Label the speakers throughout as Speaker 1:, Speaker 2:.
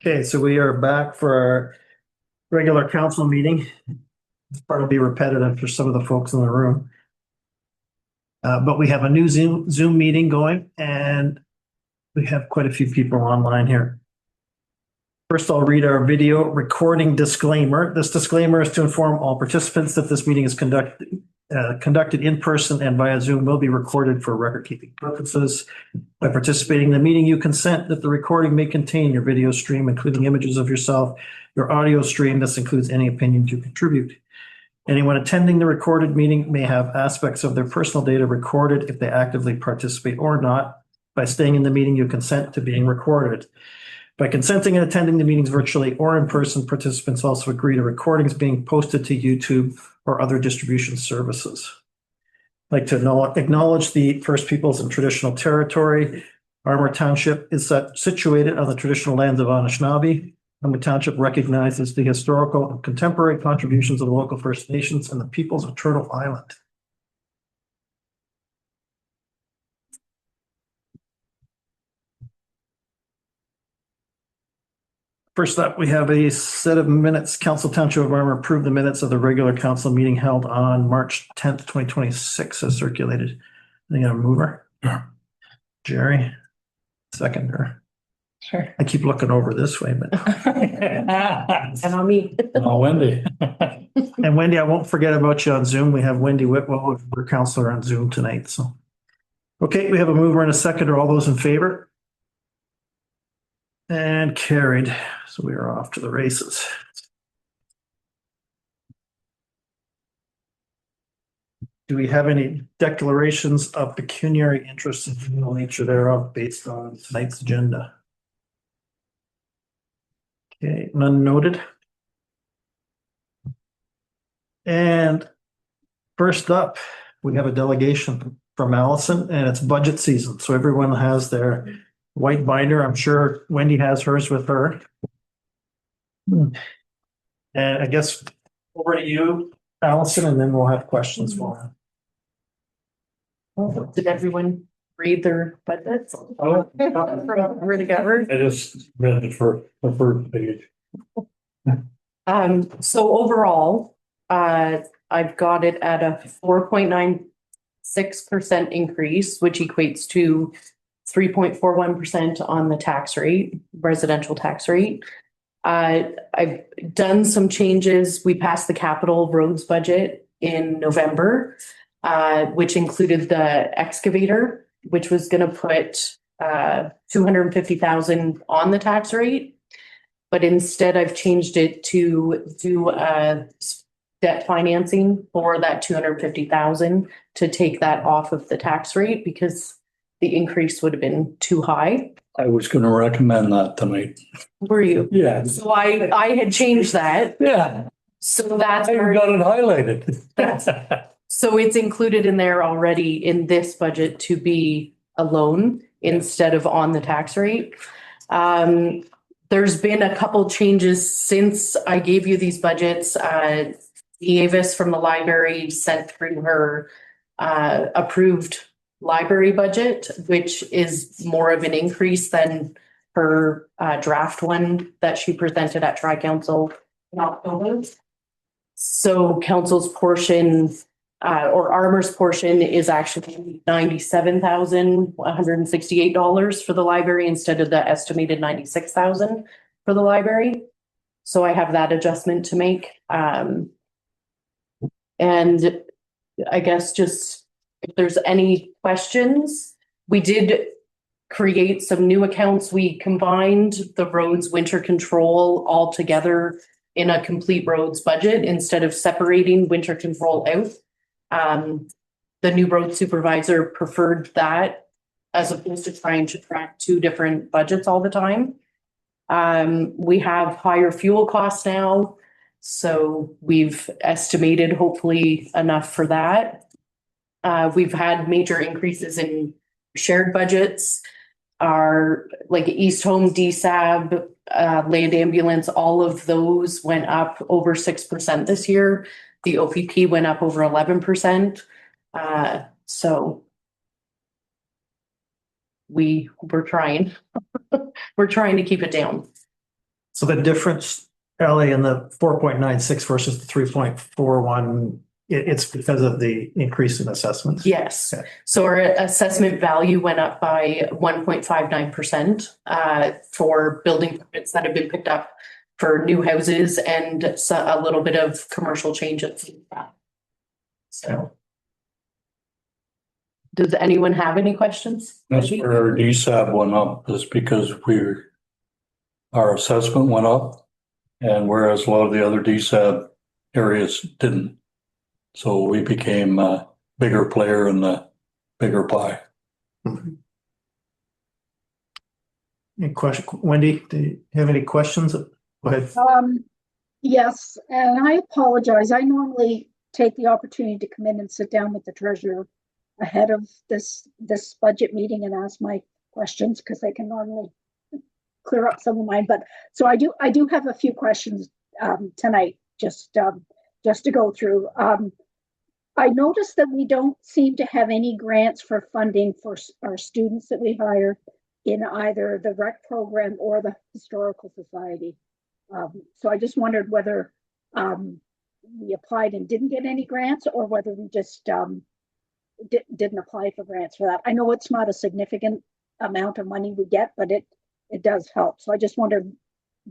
Speaker 1: Okay, so we are back for our regular council meeting. This part will be repetitive for some of the folks in the room. But we have a new Zoom meeting going and we have quite a few people online here. First, I'll read our video recording disclaimer. This disclaimer is to inform all participants that this meeting is conducted in person and via Zoom will be recorded for record-keeping purposes. By participating in the meeting, you consent that the recording may contain your video stream, including images of yourself, your audio stream. This includes any opinions you contribute. Anyone attending the recorded meeting may have aspects of their personal data recorded if they actively participate or not. By staying in the meeting, you consent to being recorded. By consenting and attending the meetings virtually or in person, participants also agree to recordings being posted to YouTube or other distribution services. I'd like to acknowledge the First Peoples and traditional territory. Armour Township is situated on the traditional lands of Anishinaabe. Armour Township recognizes the historical and contemporary contributions of the local First Nations and the peoples of Turtle Island. First up, we have a set of minutes. Council Township of Armour approved the minutes of the regular council meeting held on March 10th, 2026 as circulated. I think I'm a mover. Yeah. Jerry, seconder.
Speaker 2: Sure.
Speaker 1: I keep looking over this way, but.
Speaker 2: And on me.
Speaker 3: Oh, Wendy.
Speaker 1: And Wendy, I won't forget about you on Zoom. We have Wendy Whitwell, our counselor on Zoom tonight. So, okay, we have a mover and a seconder. All those in favor? And carried. So we are off to the races. Do we have any declarations of pecuniary interest in the nature thereof based on tonight's agenda? Okay, none noted. And first up, we have a delegation from Allison and it's budget season. So everyone has their white binder. I'm sure Wendy has hers with her. And I guess over to you, Allison, and then we'll have questions for
Speaker 2: her. Did everyone read their budgets?
Speaker 3: Oh,
Speaker 2: From the government?
Speaker 3: I just read it for the first page.
Speaker 2: So overall, I've got it at a 4.96% increase, which equates to 3.41% on the tax rate, residential tax rate. I've done some changes. We passed the capital roads budget in November, which included the excavator, which was going to put $250,000 on the tax rate. But instead, I've changed it to do debt financing for that $250,000 to take that off of the tax rate because the increase would have been too high.
Speaker 3: I was going to recommend that tonight.
Speaker 2: Were you?
Speaker 3: Yeah.
Speaker 2: So I had changed that.
Speaker 3: Yeah.
Speaker 2: So that's
Speaker 3: I got it highlighted.
Speaker 2: So it's included in there already in this budget to be a loan instead of on the tax rate. There's been a couple changes since I gave you these budgets. Avis from the library sent through her approved library budget, which is more of an increase than her draft one that she presented at Tri-Council in October. So council's portion or Armour's portion is actually $97,168 for the library instead of the estimated $96,000 for the library. So I have that adjustment to make. And I guess just if there's any questions, we did create some new accounts. We combined the roads winter control all together in a complete roads budget instead of separating winter control out. The new road supervisor preferred that as opposed to trying to track two different budgets all the time. We have higher fuel costs now, so we've estimated hopefully enough for that. We've had major increases in shared budgets. Our like East Home, DSAB, land ambulance, all of those went up over 6% this year. The OPP went up over 11%. So we're trying. We're trying to keep it down.
Speaker 1: So the difference, Ellie, in the 4.96 versus the 3.41, it's because of the increase in assessments?
Speaker 2: Yes.
Speaker 1: Okay.
Speaker 2: So our assessment value went up by 1.59% for building permits that have been picked up for new houses and a little bit of commercial changes. So. Does anyone have any questions?
Speaker 3: That's where our DSAB went up, is because our assessment went up, and whereas a lot of the other DSAB areas didn't. So we became a bigger player in the bigger pie.
Speaker 1: Any question, Wendy, do you have any questions? Go ahead.
Speaker 4: Yes, and I apologize. I normally take the opportunity to come in and sit down with the treasurer ahead of this budget meeting and ask my questions, because they can normally clear up some of mine. But so I do have a few questions tonight, just to go through. I noticed that we don't seem to have any grants for funding for our students that we hire in either the rec program or the historical society. So I just wondered whether we applied and didn't get any grants, or whether we just didn't apply for grants for that. I know it's not a significant amount of money we get, but it does help. So I just wondered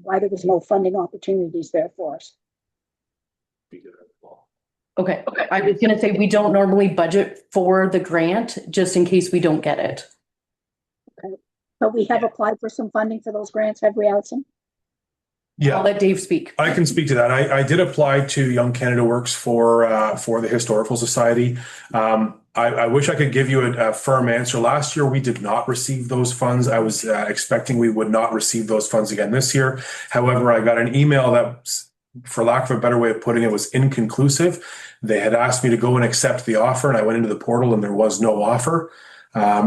Speaker 4: why there was no funding opportunities there for us.
Speaker 2: Okay. I was going to say we don't normally budget for the grant just in case we don't get it.
Speaker 4: Okay. But we have applied for some funding for those grants, have we, Allison?
Speaker 5: Yeah,
Speaker 2: I'll let Dave speak.
Speaker 5: I can speak to that. I did apply to Young Canada Works for the Historical Society. I wish I could give you a firm answer. Last year, we did not receive those funds. I was expecting we would not receive those funds again this year. However, I got an email that, for lack of a better way of putting it, was inconclusive. They had asked me to go and accept the offer, and I went into the portal and there was no offer.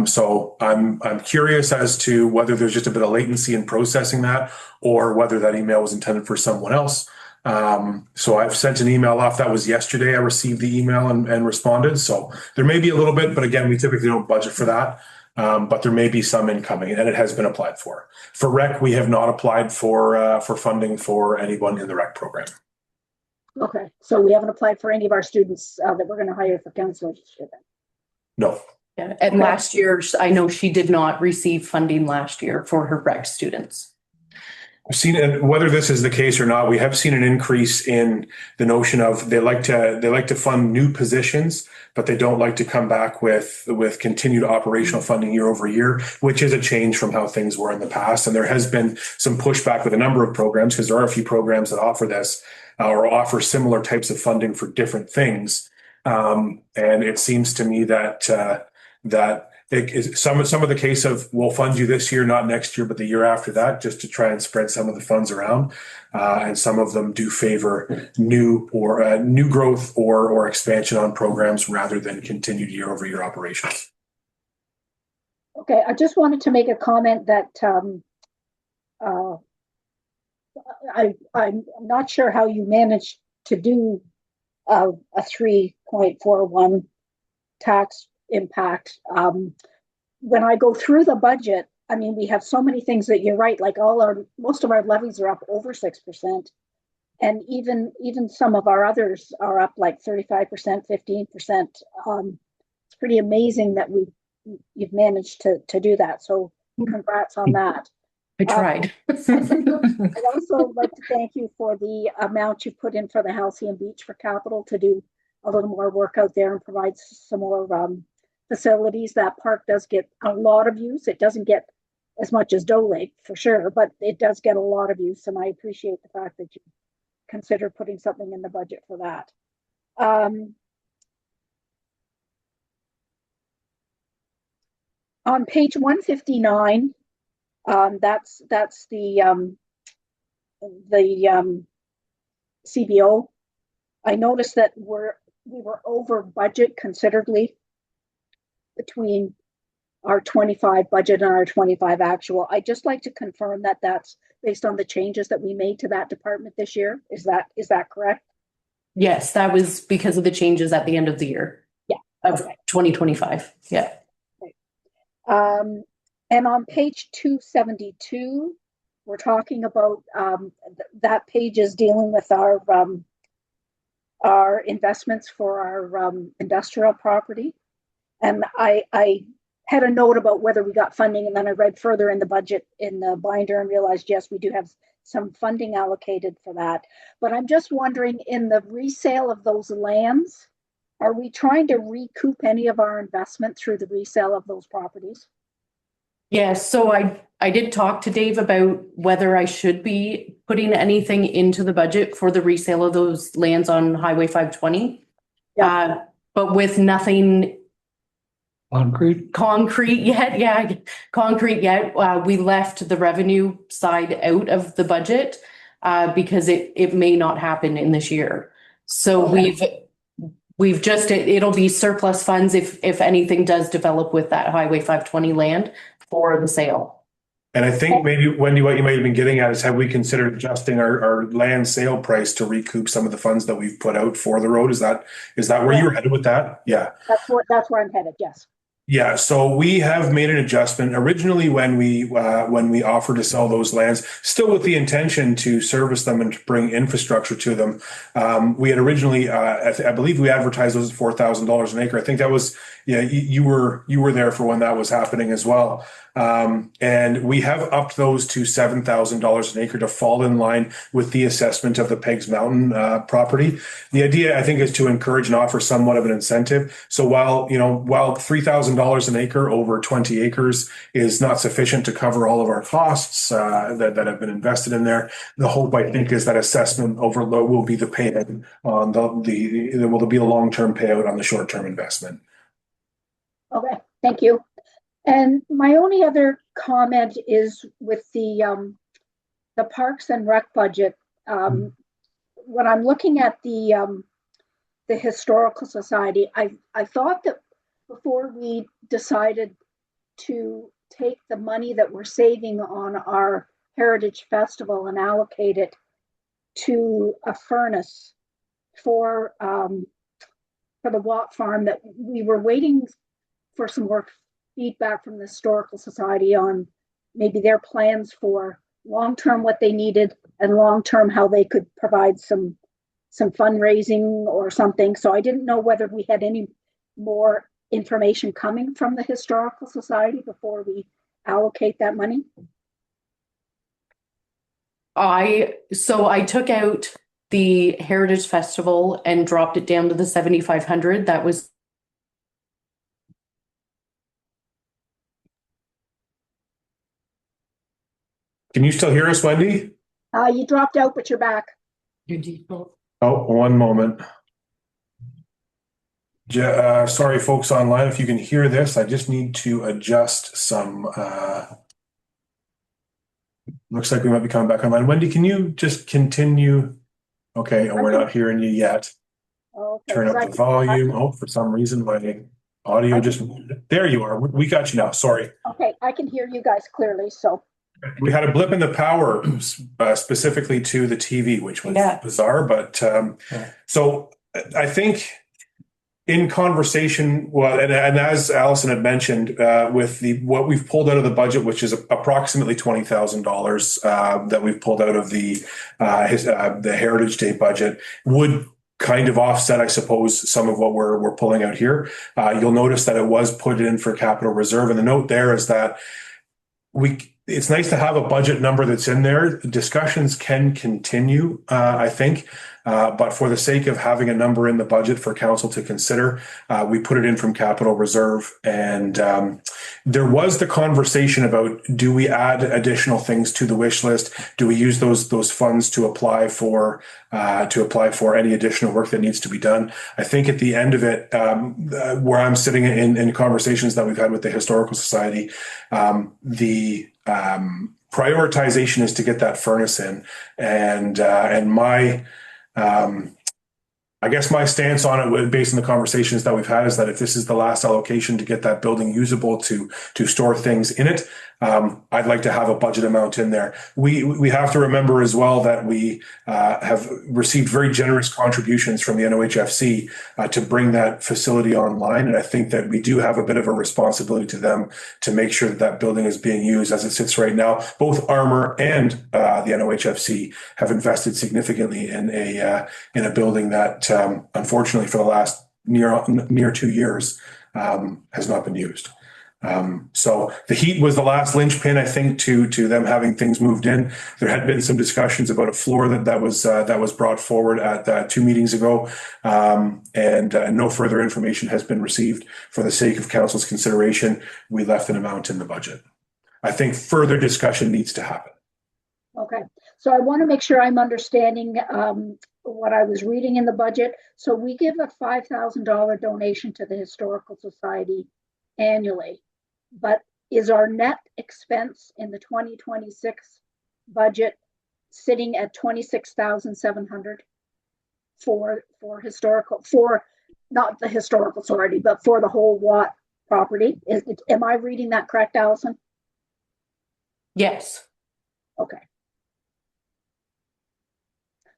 Speaker 5: So I'm curious as to whether there's just a bit of latency in processing that, or whether that email was intended for someone else. So I've sent an email off. That was yesterday. I received the email and responded. So there may be a little bit, but again, we typically don't budget for that. But there may be some incoming, and it has been applied for. For rec, we have not applied for funding for anyone in the rec program.
Speaker 4: Okay, so we haven't applied for any of our students that we're going to hire for counselors.
Speaker 5: No.
Speaker 2: Yeah. And last year, I know she did not receive funding last year for her rec students.
Speaker 5: We've seen, and whether this is the case or not, we have seen an increase in the notion of they like to fund new positions, but they don't like to come back with continued operational funding year over year, which is a change from how things were in the past. And there has been some pushback with a number of programs, because there are a few programs that offer this or offer similar types of funding for different things. And it seems to me that it is some of the case of we'll fund you this year, not next year, but the year after that, just to try and spread some of the funds around. And some of them do favor new growth or expansion on programs rather than continued year over year operations.
Speaker 4: Okay, I just wanted to make a comment that I'm not sure how you managed to do a 3.41 tax impact. When I go through the budget, I mean, we have so many things that you're right, like most of our levies are up over 6%. And even some of our others are up like 35%, 15%. It's pretty amazing that you've managed to do that. So congrats on that.
Speaker 2: I tried.
Speaker 4: I'd also like to thank you for the amount you put in for the Halcyon Beach for capital to do a little more work out there and provide some more facilities. That park does get a lot of use. It doesn't get as much as Doe Lake for sure, but it does get a lot of use. And I appreciate the fact that you consider putting something in the budget for that. On page 159, that's the CBO. I noticed that we were over budget considerably between our 25 budget and our 25 actual. I'd just like to confirm that that's based on the changes that we made to that department this year. Is that correct?
Speaker 2: Yes, that was because of the changes at the end of the year.
Speaker 4: Yeah.
Speaker 2: Of 2025. Yeah.
Speaker 4: And on page 272, we're talking about, that page is dealing with our investments for our industrial property. And I had a note about whether we got funding, and then I read further in the budget in the binder and realized, yes, we do have some funding allocated for that. But I'm just wondering, in the resale of those lands, are we trying to recoup any of our investment through the resale of those properties?
Speaker 2: Yes, so I did talk to Dave about whether I should be putting anything into the budget for the resale of those lands on Highway 520.
Speaker 4: Yeah.
Speaker 2: But with nothing
Speaker 3: Concrete.
Speaker 2: concrete yet, we left the revenue side out of the budget because it may not happen in this year. So we've just, it'll be surplus funds if anything does develop with that Highway 520 land for the sale.
Speaker 5: And I think maybe, Wendy, what you might have been getting at is, have we considered adjusting our land sale price to recoup some of the funds that we've put out for the road? Is that where you were headed with that? Yeah.
Speaker 4: That's where I'm headed, yes.
Speaker 5: Yeah, so we have made an adjustment originally when we offered to sell those lands, still with the intention to service them and to bring infrastructure to them. We had originally, I believe, we advertised those at $4,000 an acre. I think that was, you were there for when that was happening as well. And we have upped those to $7,000 an acre to fall in line with the assessment of the Peggs Mountain property. The idea, I think, is to encourage and offer somewhat of an incentive. So while $3,000 an acre over 20 acres is not sufficient to cover all of our costs that have been invested in there, the hope, I think, is that assessment overload will be the payout on there will be a long-term payout on the short-term investment.
Speaker 4: Okay, thank you. And my only other comment is with the Parks and Rec budget. When I'm looking at the Historical Society, I thought that before we decided to take the money that we're saving on our Heritage Festival and allocate it to a furnace for the Watt Farm, that we were waiting for some more feedback from the Historical Society on maybe their plans for long-term what they needed, and long-term how they could provide some fundraising or something. So I didn't know whether we had any more information coming from the Historical Society before we allocate that money.
Speaker 2: I took out the Heritage Festival and dropped it down to the 7,500. That was.
Speaker 5: Can you still hear us, Wendy?
Speaker 4: You dropped out, but you're back.
Speaker 2: Your default.
Speaker 5: Oh, one moment. Sorry, folks online, if you can hear this, I just need to adjust some. Looks like we might be coming back online. Wendy, can you just continue? Okay, we're not hearing you yet.
Speaker 4: Okay,
Speaker 5: Turn up the volume. Oh, for some reason, my audio just. There you are. We got you now. Sorry.
Speaker 4: Okay, I can hear you guys clearly, so.
Speaker 5: We had a blip in the power specifically to the TV, which was bizarre. But so I think in conversation, and as Allison had mentioned, with what we've pulled out of the budget, which is approximately $20,000 that we've pulled out of the Heritage Day budget, would kind of offset, I suppose, some of what we're pulling out here. You'll notice that it was put in for capital reserve, and the note there is that it's nice to have a budget number that's in there. Discussions can continue, I think, but for the sake of having a number in the budget for council to consider, we put it in from capital reserve. And there was the conversation about, do we add additional things to the wish list? Do we use those funds to apply for any additional work that needs to be done? I think at the end of it, where I'm sitting in conversations that we've had with the Historical Society, the prioritization is to get that furnace in, and my I guess my stance on it, based on the conversations that we've had, is that if this is the last allocation to get that building usable to store things in it, I'd like to have a budget amount in there. We have to remember as well that we have received very generous contributions from the NOHFC to bring that facility online. And I think that we do have a bit of a responsibility to them to make sure that that building is being used as it sits right now. Both Armour and the NOHFC have invested significantly in a building that unfortunately for the last near 2 years has not been used. So the heat was the last linchpin, I think, to them having things moved in. There had been some discussions about a floor that was brought forward at 2 meetings ago, and no further information has been received. For the sake of council's consideration, we left an amount in the budget. I think further discussion needs to happen.
Speaker 4: Okay, so I want to make sure I'm understanding what I was reading in the budget. So we give a $5,000 donation to the Historical Society annually, but is our net expense in the 2026 budget sitting at 26,700 for not the Historical Society, but for the whole Watt property? Am I reading that correct, Allison?
Speaker 2: Yes.
Speaker 4: Okay.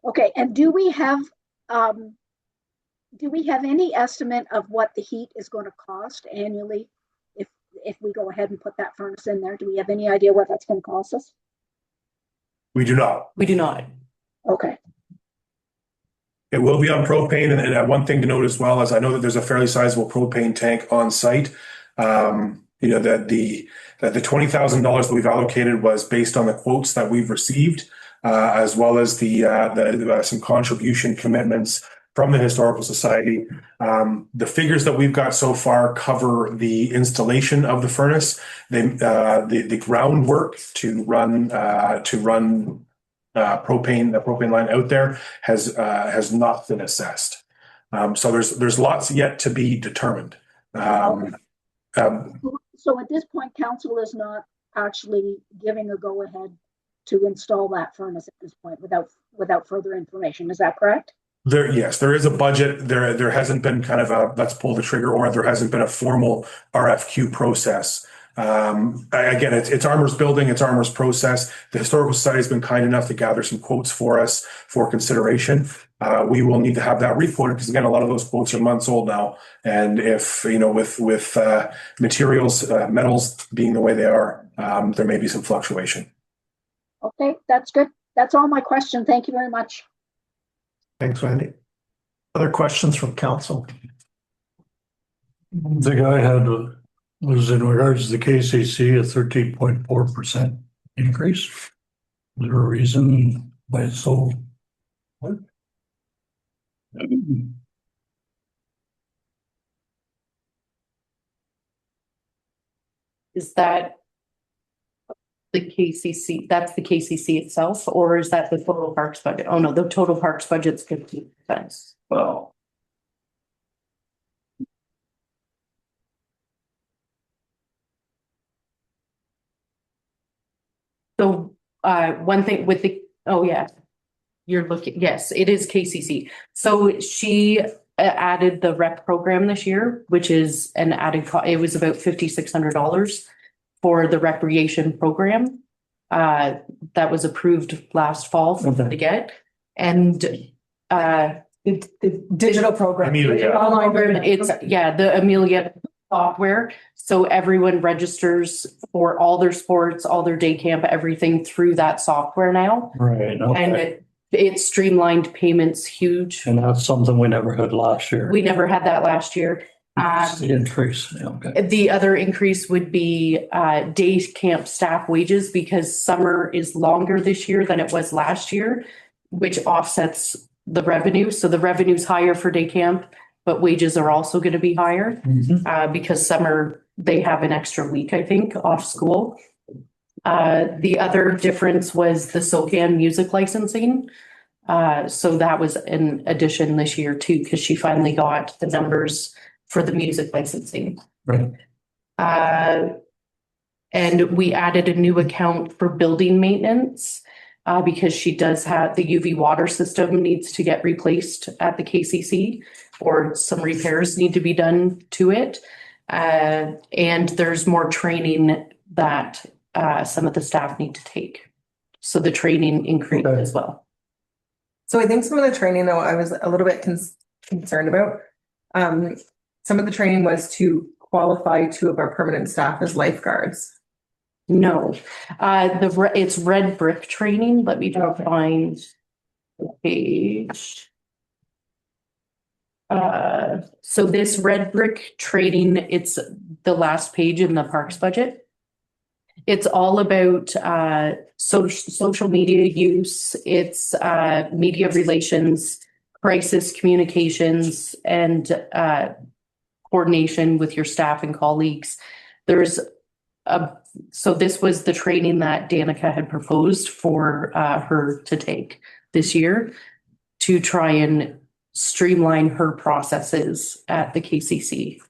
Speaker 4: Okay, and do we have any estimate of what the heat is going to cost annually if we go ahead and put that furnace in there? Do we have any idea what that's going to cost us?
Speaker 5: We do not.
Speaker 2: We do not.
Speaker 4: Okay.
Speaker 5: It will be on propane, and one thing to note as well is I know that there's a fairly sizable propane tank on site. That the $20,000 that we've allocated was based on the quotes that we've received, as well as the some contribution commitments from the Historical Society. The figures that we've got so far cover the installation of the furnace, the groundwork to run propane line out there has not been assessed. So there's lots yet to be determined.
Speaker 4: So at this point, council is not actually giving a go ahead to install that furnace at this point without further information. Is that correct?
Speaker 5: Yes, there is a budget. There hasn't been kind of a let's pull the trigger, or there hasn't been a formal RFQ process. Again, it's Armour's building, it's Armour's process. The Historical Society has been kind enough to gather some quotes for us for consideration. We will need to have that requoted because again, a lot of those quotes are months old now. And if, with materials, metals being the way they are, there may be some fluctuation.
Speaker 4: Okay, that's good. That's all my question. Thank you very much.
Speaker 1: Thanks, Wendy. Other questions from council?
Speaker 3: The guy had was in regards to the KCC, a 13.4% increase. Is there a reason why it's so? What?
Speaker 2: Is that the KCC? That's the KCC itself, or is that the total parks budget? Oh no, the total parks budget's 15%.
Speaker 3: Well,
Speaker 2: So one thing with you're looking, yes, it is KCC. So she added the rep program this year, which is an added it was about $5,600 for the recreation program that was approved last fall for them to get. And the digital program,
Speaker 5: Amelia.
Speaker 2: online program, it's the Amelia software. So everyone registers for all their sports, all their day camp, everything through that software now.
Speaker 3: right. Okay.
Speaker 2: And it streamlined payments huge.
Speaker 3: And that's something we never had last year.
Speaker 2: We never had that last year.
Speaker 3: It's the increase. Okay.
Speaker 2: The other increase would be day camp staff wages because summer is longer this year than it was last year, which offsets the revenue. So the revenue's higher for day camp, but wages are also going to be higher because summer they have an extra week, I think, off school. The other difference was the SOCAN music licensing. So that was an addition this year too, because she finally got the numbers for the music licensing.
Speaker 3: Right.
Speaker 2: And we added a new account for building maintenance because she does have the UV water system needs to get replaced at the KCC, or some repairs need to be done to it. And there's more training that some of the staff need to take. So the training increased
Speaker 3: Okay.
Speaker 2: as well.
Speaker 6: So I think some of the training, though, I was a little bit concerned about. Some of the training was to qualify 2 of our permanent staff as lifeguards.
Speaker 2: No, it's red brick training. Let me just find the page. So this red brick training, it's the last page in the parks budget. It's all about social media use. It's media relations, crisis communications, and coordination with your staff and colleagues. So this was the training that Danica had proposed for her to take this year to try and streamline her processes at the KCC.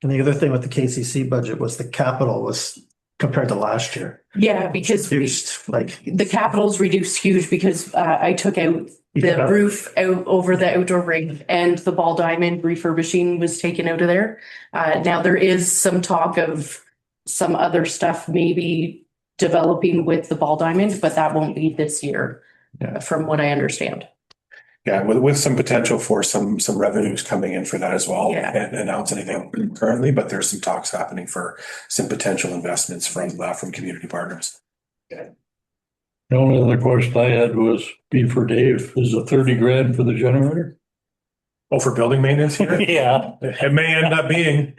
Speaker 1: And the other thing with the KCC budget was the capital was compared to last year.
Speaker 2: Yeah, because
Speaker 1: Reduced, like.
Speaker 2: the capital's reduced huge because I took out the roof out over the outdoor ring and the ball diamond refurbishing was taken out of there. Now there is some talk of some other stuff maybe developing with the ball diamond, but that won't be this year, from what I understand.
Speaker 5: Yeah, with some potential for some revenues coming in for that as well.
Speaker 2: Yeah.
Speaker 5: Can't announce anything currently, but there's some talks happening for some potential investments from community partners.
Speaker 3: The only other question I had was be for Dave, is it 30 grand for the generator?
Speaker 5: Oh, for building maintenance here?
Speaker 3: Yeah.
Speaker 5: It may end up being,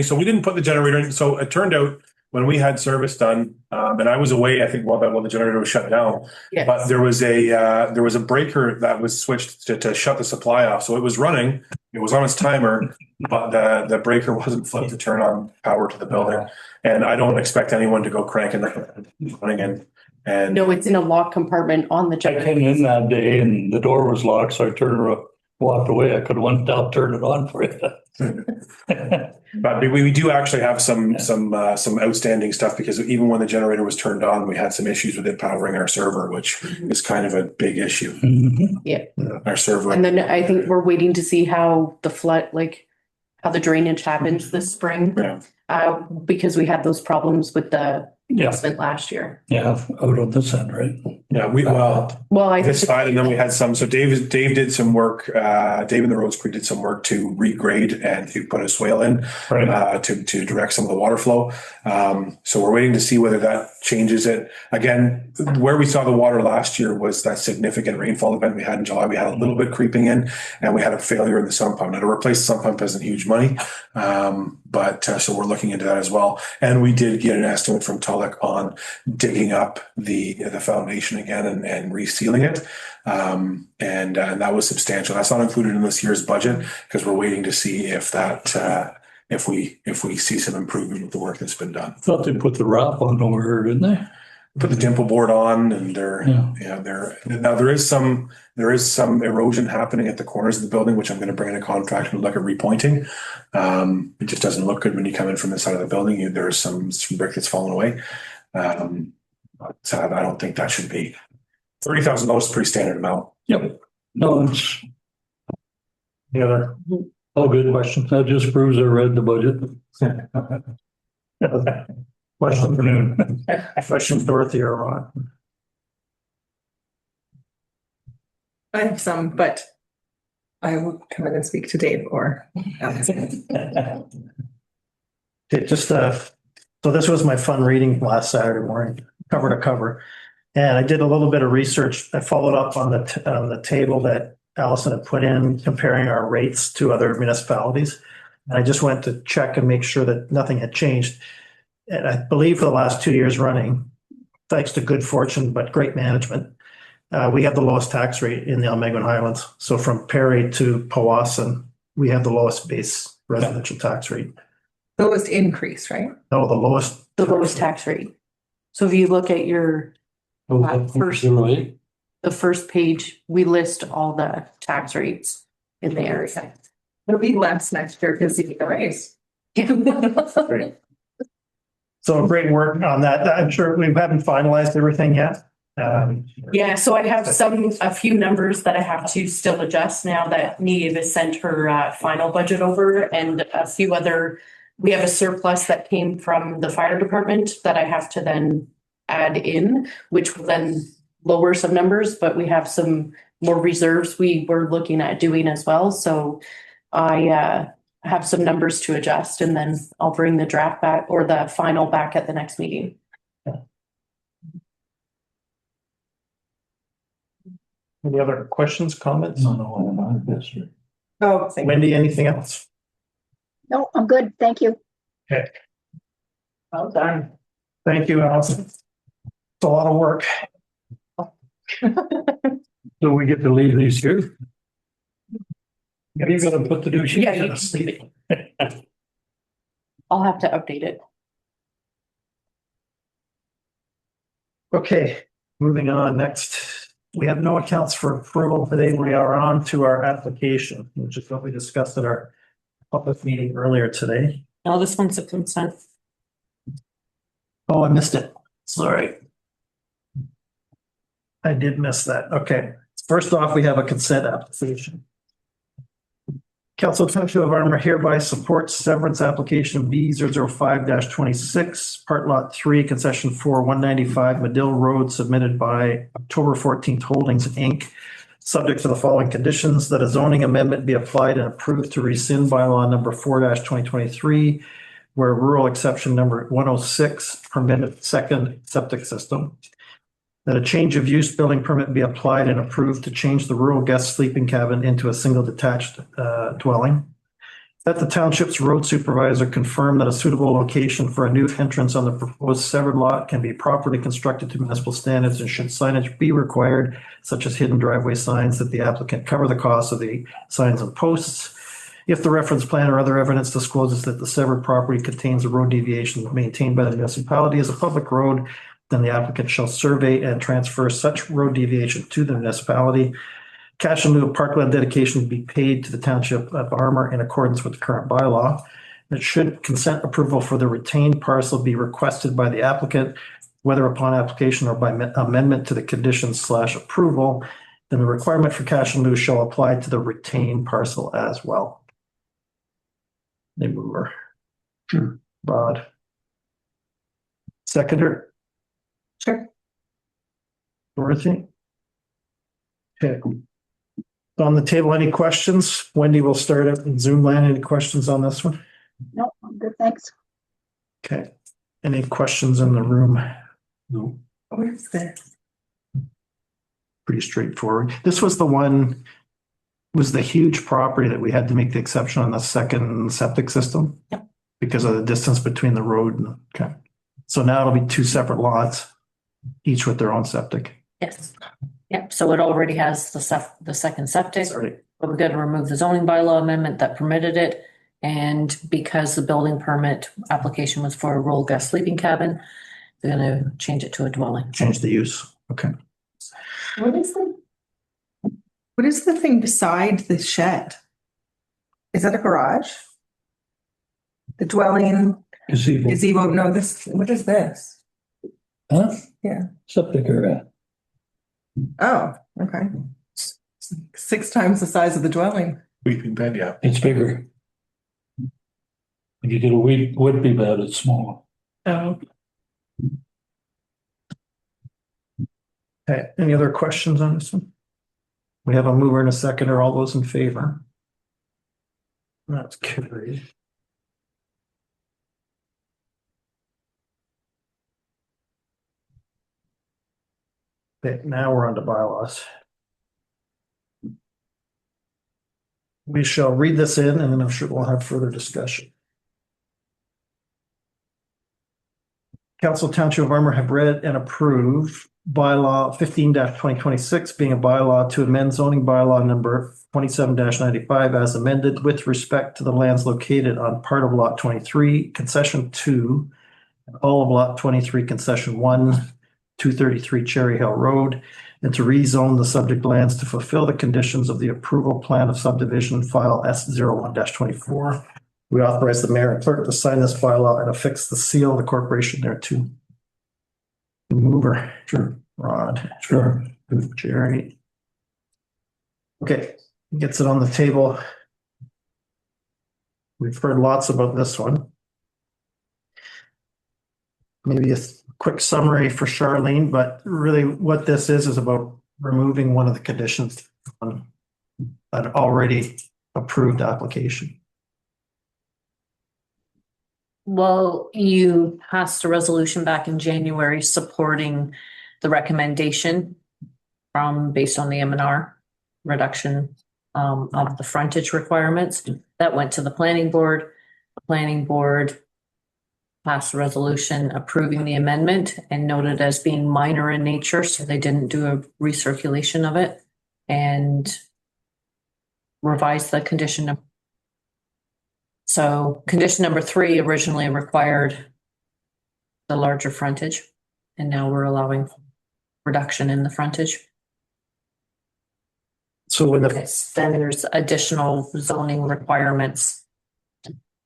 Speaker 5: so we didn't put the generator in. So it turned out when we had service done, and I was away, I think, while the generator was shut down.
Speaker 2: Yes.
Speaker 5: But there was a breaker that was switched to shut the supply off. So it was running, it was on its timer, but the breaker wasn't flipped to turn on power to the building. And I don't expect anyone to go cranking that running in. And
Speaker 2: No, it's in a locked compartment on the
Speaker 3: I
Speaker 2: generator.
Speaker 3: came in that day and the door was locked, so I turned around, walked away. I could have went down, turned it on for you.
Speaker 5: But we do actually have some outstanding stuff because even when the generator was turned on, we had some issues with it powering our server, which is kind of a big issue.
Speaker 2: Yeah.
Speaker 5: Our server.
Speaker 2: And then I think we're waiting to see how the flood, like how the drainage happens this spring.
Speaker 5: Yeah.
Speaker 2: Because we had those problems with the
Speaker 3: Yeah,
Speaker 2: basement last year.
Speaker 3: yeah, out on this end, right?
Speaker 5: Yeah,
Speaker 2: Well, I
Speaker 5: this
Speaker 2: think
Speaker 5: side, and then we had some. So Dave did some work. Dave and the Roads Crew did some work to regrade and to put a swale in to direct some of the water flow. So we're waiting to see whether that changes it. Again, where we saw the water last year was that significant rainfall event we had in July. We had a little bit creeping in, and we had a failure in the sump pump. Now to replace the sump pump isn't huge money, but so we're looking into that as well. And we did get an estimate from Tulloch on digging up the foundation again and resealing it. And that was substantial. That's not included in this year's budget because we're waiting to see if that, if we see some improvement with the work that's been done.
Speaker 3: Thought they put the wrap on over here, didn't they?
Speaker 5: Put the dimple board on and now there is some erosion happening at the corners of the building, which I'm going to bring in a contractor to look at repointing. It just doesn't look good when you come in from the side of the building. There's some brick that's fallen away. So I don't think that should be $30,000 is a pretty standard amount.
Speaker 3: Yep. No, it's
Speaker 1: The other
Speaker 3: all good. That just proves I read the budget.
Speaker 1: question, Dorothy or Ron?
Speaker 6: I have some, but I will come in and speak to Dave or Alex.
Speaker 1: Okay, just so this was my fun reading last Saturday morning, cover to cover. And I did a little bit of research. I followed up on the table that Allison had put in comparing our rates to other municipalities. And I just went to check and make sure that nothing had changed. And I believe for the last 2 years running, thanks to good fortune, but great management, we have the lowest tax rate in the Algonquin Highlands. So from Perry to Powassan, we have the lowest base residential tax rate.
Speaker 6: The lowest increase, right?
Speaker 1: No, the lowest.
Speaker 2: The lowest tax rate. So if you look at the first page, we list all the tax rates in the area.
Speaker 6: It'll be less next year because you get a raise.
Speaker 1: Great. So great work on that. I'm sure we haven't finalized everything yet.
Speaker 2: Yeah, so I have a few numbers that I have to still adjust now that Neve has sent her final budget over and a few other we have a surplus that came from the fire department that I have to then add in, which will then lower some numbers, but we have some more reserves we were looking at doing as well. So I have some numbers to adjust, and then I'll bring the draft back or the final back at the next meeting.
Speaker 1: Any other questions, comments?
Speaker 3: No, I'm not this year.
Speaker 6: Oh, thank you.
Speaker 1: Wendy, anything else?
Speaker 4: No, I'm good. Thank you.
Speaker 2: Well done.
Speaker 1: Thank you, Allison. It's a lot of work.
Speaker 3: So we get to leave these here? You're gonna put the new sheet
Speaker 2: Yeah,
Speaker 3: in?
Speaker 2: you just leave it. I'll have to update it.
Speaker 1: Okay, moving on. Next, we have no accounts for approval today. We are on to our application, which is what we discussed at our public meeting earlier today.
Speaker 2: No, this one's a consent.
Speaker 1: Oh, I missed it. Sorry. I did miss that. Okay. First off, we have a consent application. Council Township of Armour hereby supports severance application B 005-26, part lot 3, concession 4, 195 Medill Road, submitted by October 14th Holdings, Inc. Subject to the following conditions: that a zoning amendment be applied and approved to rescind bylaw number 4-2023, where rural exception number 106 permitted second septic system. That a change of use building permit be applied and approved to change the rural guest sleeping cabin into a single detached dwelling. That the township's road supervisor confirm that a suitable location for a new entrance on the proposed severed lot can be properly constructed to municipal standards, and should signage be required, such as hidden driveway signs, that the applicant cover the cost of the signs and posts. If the reference plan or other evidence discloses that the severed property contains a road deviation maintained by the municipality as a public road, then the applicant shall survey and transfer such road deviation to the municipality. Cash in lieu of parkland dedication to be paid to the Township of Armour in accordance with the current bylaw. It should consent approval for the retained parcel be requested by the applicant, whether upon application or by amendment to the conditions/approval, then the requirement for cash in lieu shall apply to the retained parcel as well. They mover.
Speaker 3: Sure.
Speaker 1: Rod. Seconder.
Speaker 6: Sure.
Speaker 1: Dorothy? Okay. On the table, any questions? Wendy will start it in Zoom land. Any questions on this one?
Speaker 4: No, I'm good. Thanks.
Speaker 1: Okay. Any questions in the room?
Speaker 3: No.
Speaker 6: Where's this?
Speaker 1: Pretty straightforward. This was the one, was the huge property that we had to make the exception on the second septic system?
Speaker 2: Yep.
Speaker 1: Because of the distance between the road and, okay. So now it'll be two separate lots, each with their own septic.
Speaker 7: Yes. Yep. So it already has the second septic,
Speaker 1: Sorry.
Speaker 7: but we've got to remove the zoning bylaw amendment that permitted it. And because the building permit application was for a rural guest sleeping cabin, they're going to change it to a dwelling.
Speaker 1: Change the use. Okay.
Speaker 6: What is the thing beside the shed? Is that a garage? The dwelling,
Speaker 3: Gazebo.
Speaker 6: gazebo, no, what is this?
Speaker 3: Huh?
Speaker 6: Yeah.
Speaker 3: Septic area.
Speaker 6: Oh, okay. 6 times the size of the dwelling.
Speaker 5: Weeping bed, yeah.
Speaker 3: It's bigger. When you get a would-be bed, it's smaller.
Speaker 6: Oh.
Speaker 1: Okay. Any other questions on this one? We have a mover and a seconder. All those in favor? That's carried. Okay, now we're on to bylaws. We shall read this in, and then I'm sure we'll have further discussion. Council Township of Armour have read and approved bylaw 15-2026, being a bylaw to amend zoning bylaw number 27-95 as amended with respect to the lands located on part of lot 23, concession 2, and all of lot 23, concession 1, 233 Cherry Hill Road, and to rezone the subject lands to fulfill the conditions of the approval plan of subdivision file S01-24. We authorize the mayor and clerk to sign this bylaw and affix the seal of the corporation thereto. Mover.
Speaker 3: Sure.
Speaker 1: Rod.
Speaker 3: Sure.
Speaker 1: Jerry. Okay, gets it on the table. We've heard lots about this one. maybe a quick summary for Charlene, but really what this is about removing one of the conditions on an already approved application.
Speaker 7: Well, you passed a resolution back in January supporting the recommendation based on the M&R reduction of the frontage requirements. That went to the planning board. The planning board passed a resolution approving the amendment and noted as being minor in nature, so they didn't do a recirculation of it and revised the condition. So condition number 3 originally required the larger frontage, and now we're allowing reduction in the frontage.
Speaker 1: So when the,
Speaker 7: Then there's additional zoning requirements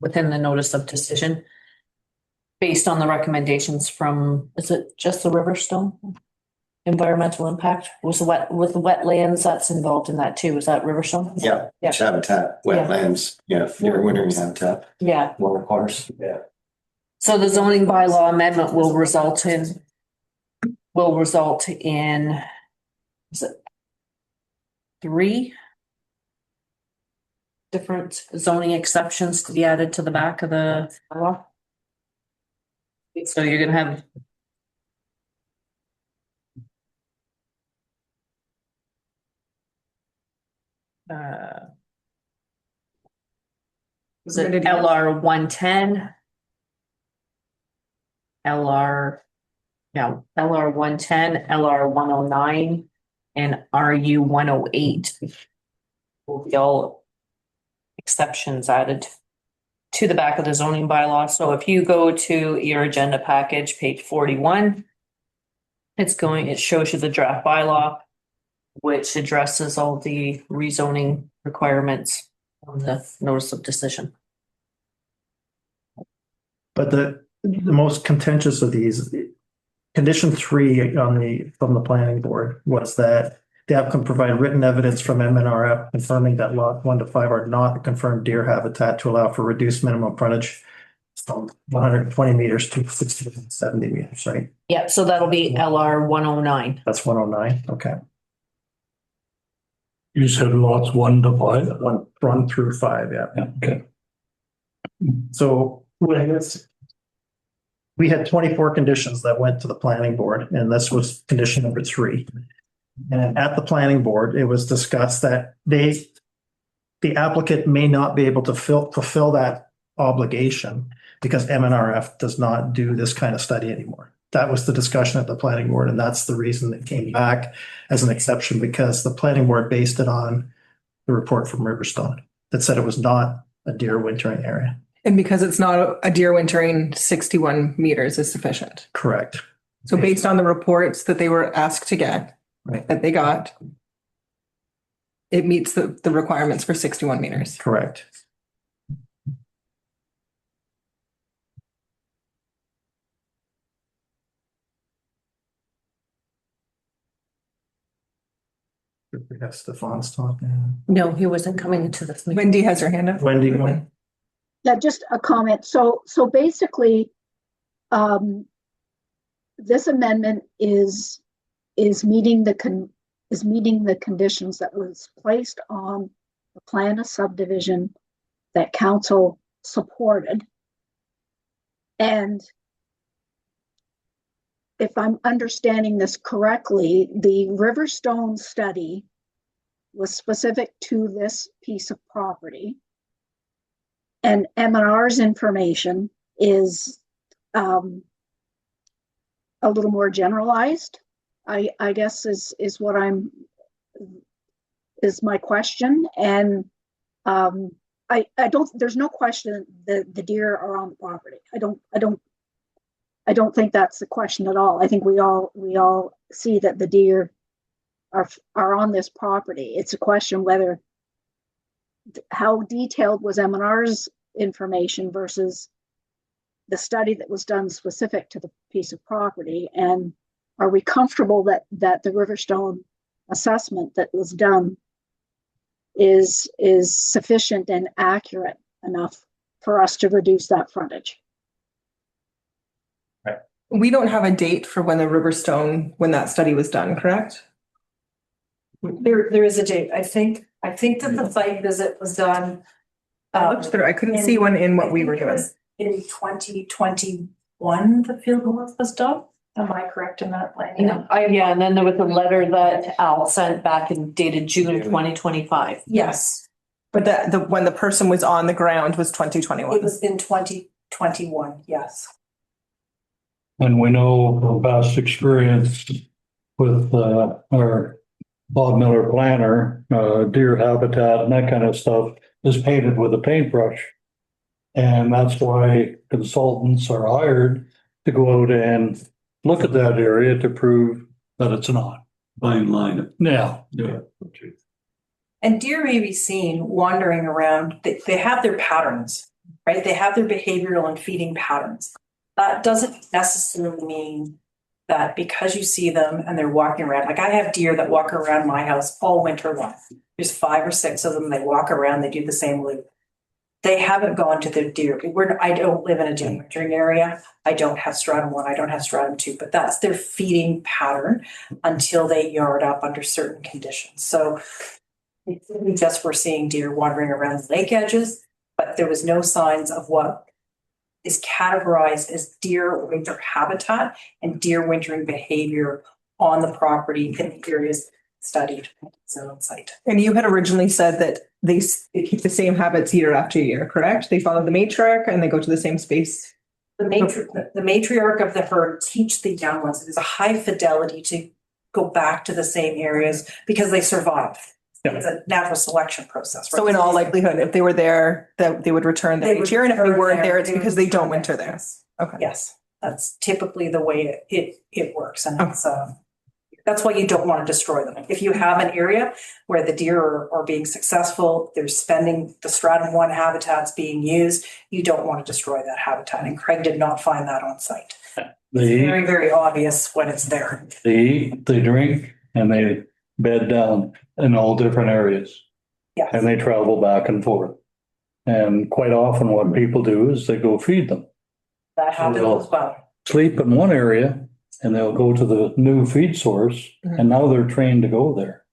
Speaker 7: within the notice of decision based on the recommendations from, is it just the Riverstone? Environmental impact was with the wetlands that's involved in that too. Is that Riverstone?
Speaker 8: Yeah,
Speaker 7: Yeah.
Speaker 8: it's habitat, wetlands, yeah, your wintering habitat,
Speaker 7: Yeah.
Speaker 8: water course, yeah.
Speaker 7: So the zoning bylaw amendment will result in, is it 3 different zoning exceptions to be added to the back of the bylaw? So you're gonna have is it LR 110? LR 110, LR 109, and RU 108 will be all exceptions added to the back of the zoning bylaw. So if you go to your agenda package, page 41, it shows you the draft bylaw, which addresses all the rezoning requirements on the notice of decision.
Speaker 1: but the most contentious of these, condition 3 from the planning board was that the applicant provide written evidence from MNRF confirming that lot 1 to 5 are not confirmed deer habitat to allow for reduced minimum frontage from 120 meters to 60 to 70 meters, right?
Speaker 7: Yeah, so that'll be LR 109.
Speaker 1: That's 109, okay.
Speaker 3: You said lots 1 to 5?
Speaker 1: 1 through 5, yeah.
Speaker 3: Yeah, okay.
Speaker 1: So I guess we had 24 conditions that went to the planning board, and this was condition number 3. And at the planning board, it was discussed that the applicant may not be able to fulfill that obligation because MNRF does not do this kind of study anymore. That was the discussion at the planning board, and that's the reason it came back as an exception, because the planning board based it on the report from Riverstone that said it was not a deer wintering area.
Speaker 6: And because it's not a deer wintering, 61 meters is sufficient.
Speaker 1: Correct.
Speaker 6: So based on the reports that they were asked to get,
Speaker 1: Right.
Speaker 6: that they got, it meets the requirements for 61 meters.
Speaker 1: Correct. We have Stefan's talking.
Speaker 7: No, he wasn't coming into this meeting.
Speaker 6: Wendy has her hand up.
Speaker 1: Wendy,
Speaker 4: Yeah, just a comment. So basically, this amendment is meeting the conditions that was placed on the plan of subdivision that council supported. And if I'm understanding this correctly, the Riverstone study was specific to this piece of property. And M&R's information is a little more generalized, I guess is what is my question. And I don't, there's no question that the deer are on the property. I don't think that's the question at all. I think we all see that the deer are on this property. It's a question whether how detailed was M&R's information versus the study that was done specific to the piece of property, and are we comfortable that the Riverstone assessment that was done is sufficient and accurate enough for us to reduce that frontage?
Speaker 6: We don't have a date for when the Riverstone, when that study was done, correct?
Speaker 9: There is a date. I think that the site visit was done.
Speaker 6: I looked through, I couldn't see one in what we were doing.
Speaker 9: In 2021, the field work was done. Am I correct in that?
Speaker 7: Yeah, and then there was a letter that Al sent back and dated June 2025.
Speaker 9: Yes,
Speaker 6: But when the person was on the ground was 2021.
Speaker 9: it was in 2021, yes.
Speaker 3: And we know from past experience with our Bob Miller planner, deer habitat and that kind of stuff is painted with a paintbrush. And that's why consultants are hired to go out and look at that area to prove that it's not.
Speaker 8: Fine line.
Speaker 3: Yeah.
Speaker 8: Yeah.
Speaker 9: And deer may be seen wandering around. They have their patterns, right? They have their behavioral and feeding patterns. That doesn't necessarily mean that because you see them and they're walking around, like I have deer that walk around my house all winter long. There's 5 or 6 of them. They walk around, they do the same loop. They haven't gone to the deer. I don't live in a deer wintering area. I don't have stratum 1, I don't have stratum 2, but that's their feeding pattern until they yard up under certain conditions. So it's really just we're seeing deer wandering around the lake edges, but there was no signs of what is categorized as deer winter habitat and deer wintering behavior on the property in the areas studied on site.
Speaker 6: And you had originally said that they keep the same habits year after year, correct? They follow the matriarch and they go to the same space.
Speaker 9: The matriarch of the herd teach the young ones. There's a high fidelity to go back to the same areas because they survive.
Speaker 3: Yeah.
Speaker 9: It's a natural selection process. Right?
Speaker 6: So in all likelihood, if they were there, that they would return there each year. And if they weren't there, it's because they don't winter there. Okay.
Speaker 9: Yes, that's typically the way it works. And that's why you don't want to destroy them. If you have an area where the deer are being successful, they're spending the stratum 1 habitats being used, you don't want to destroy that habitat. And Craig did not find that on site.
Speaker 3: They eat,
Speaker 9: Very, very obvious when it's there.
Speaker 3: they eat, they drink, and they bed down in all different areas.
Speaker 9: Yes.
Speaker 3: And they travel back and forth. And quite often what people do is they go feed them.
Speaker 9: That happens as well.
Speaker 3: Sleep in one area and they'll go to the new feed source and now they're trained to go there.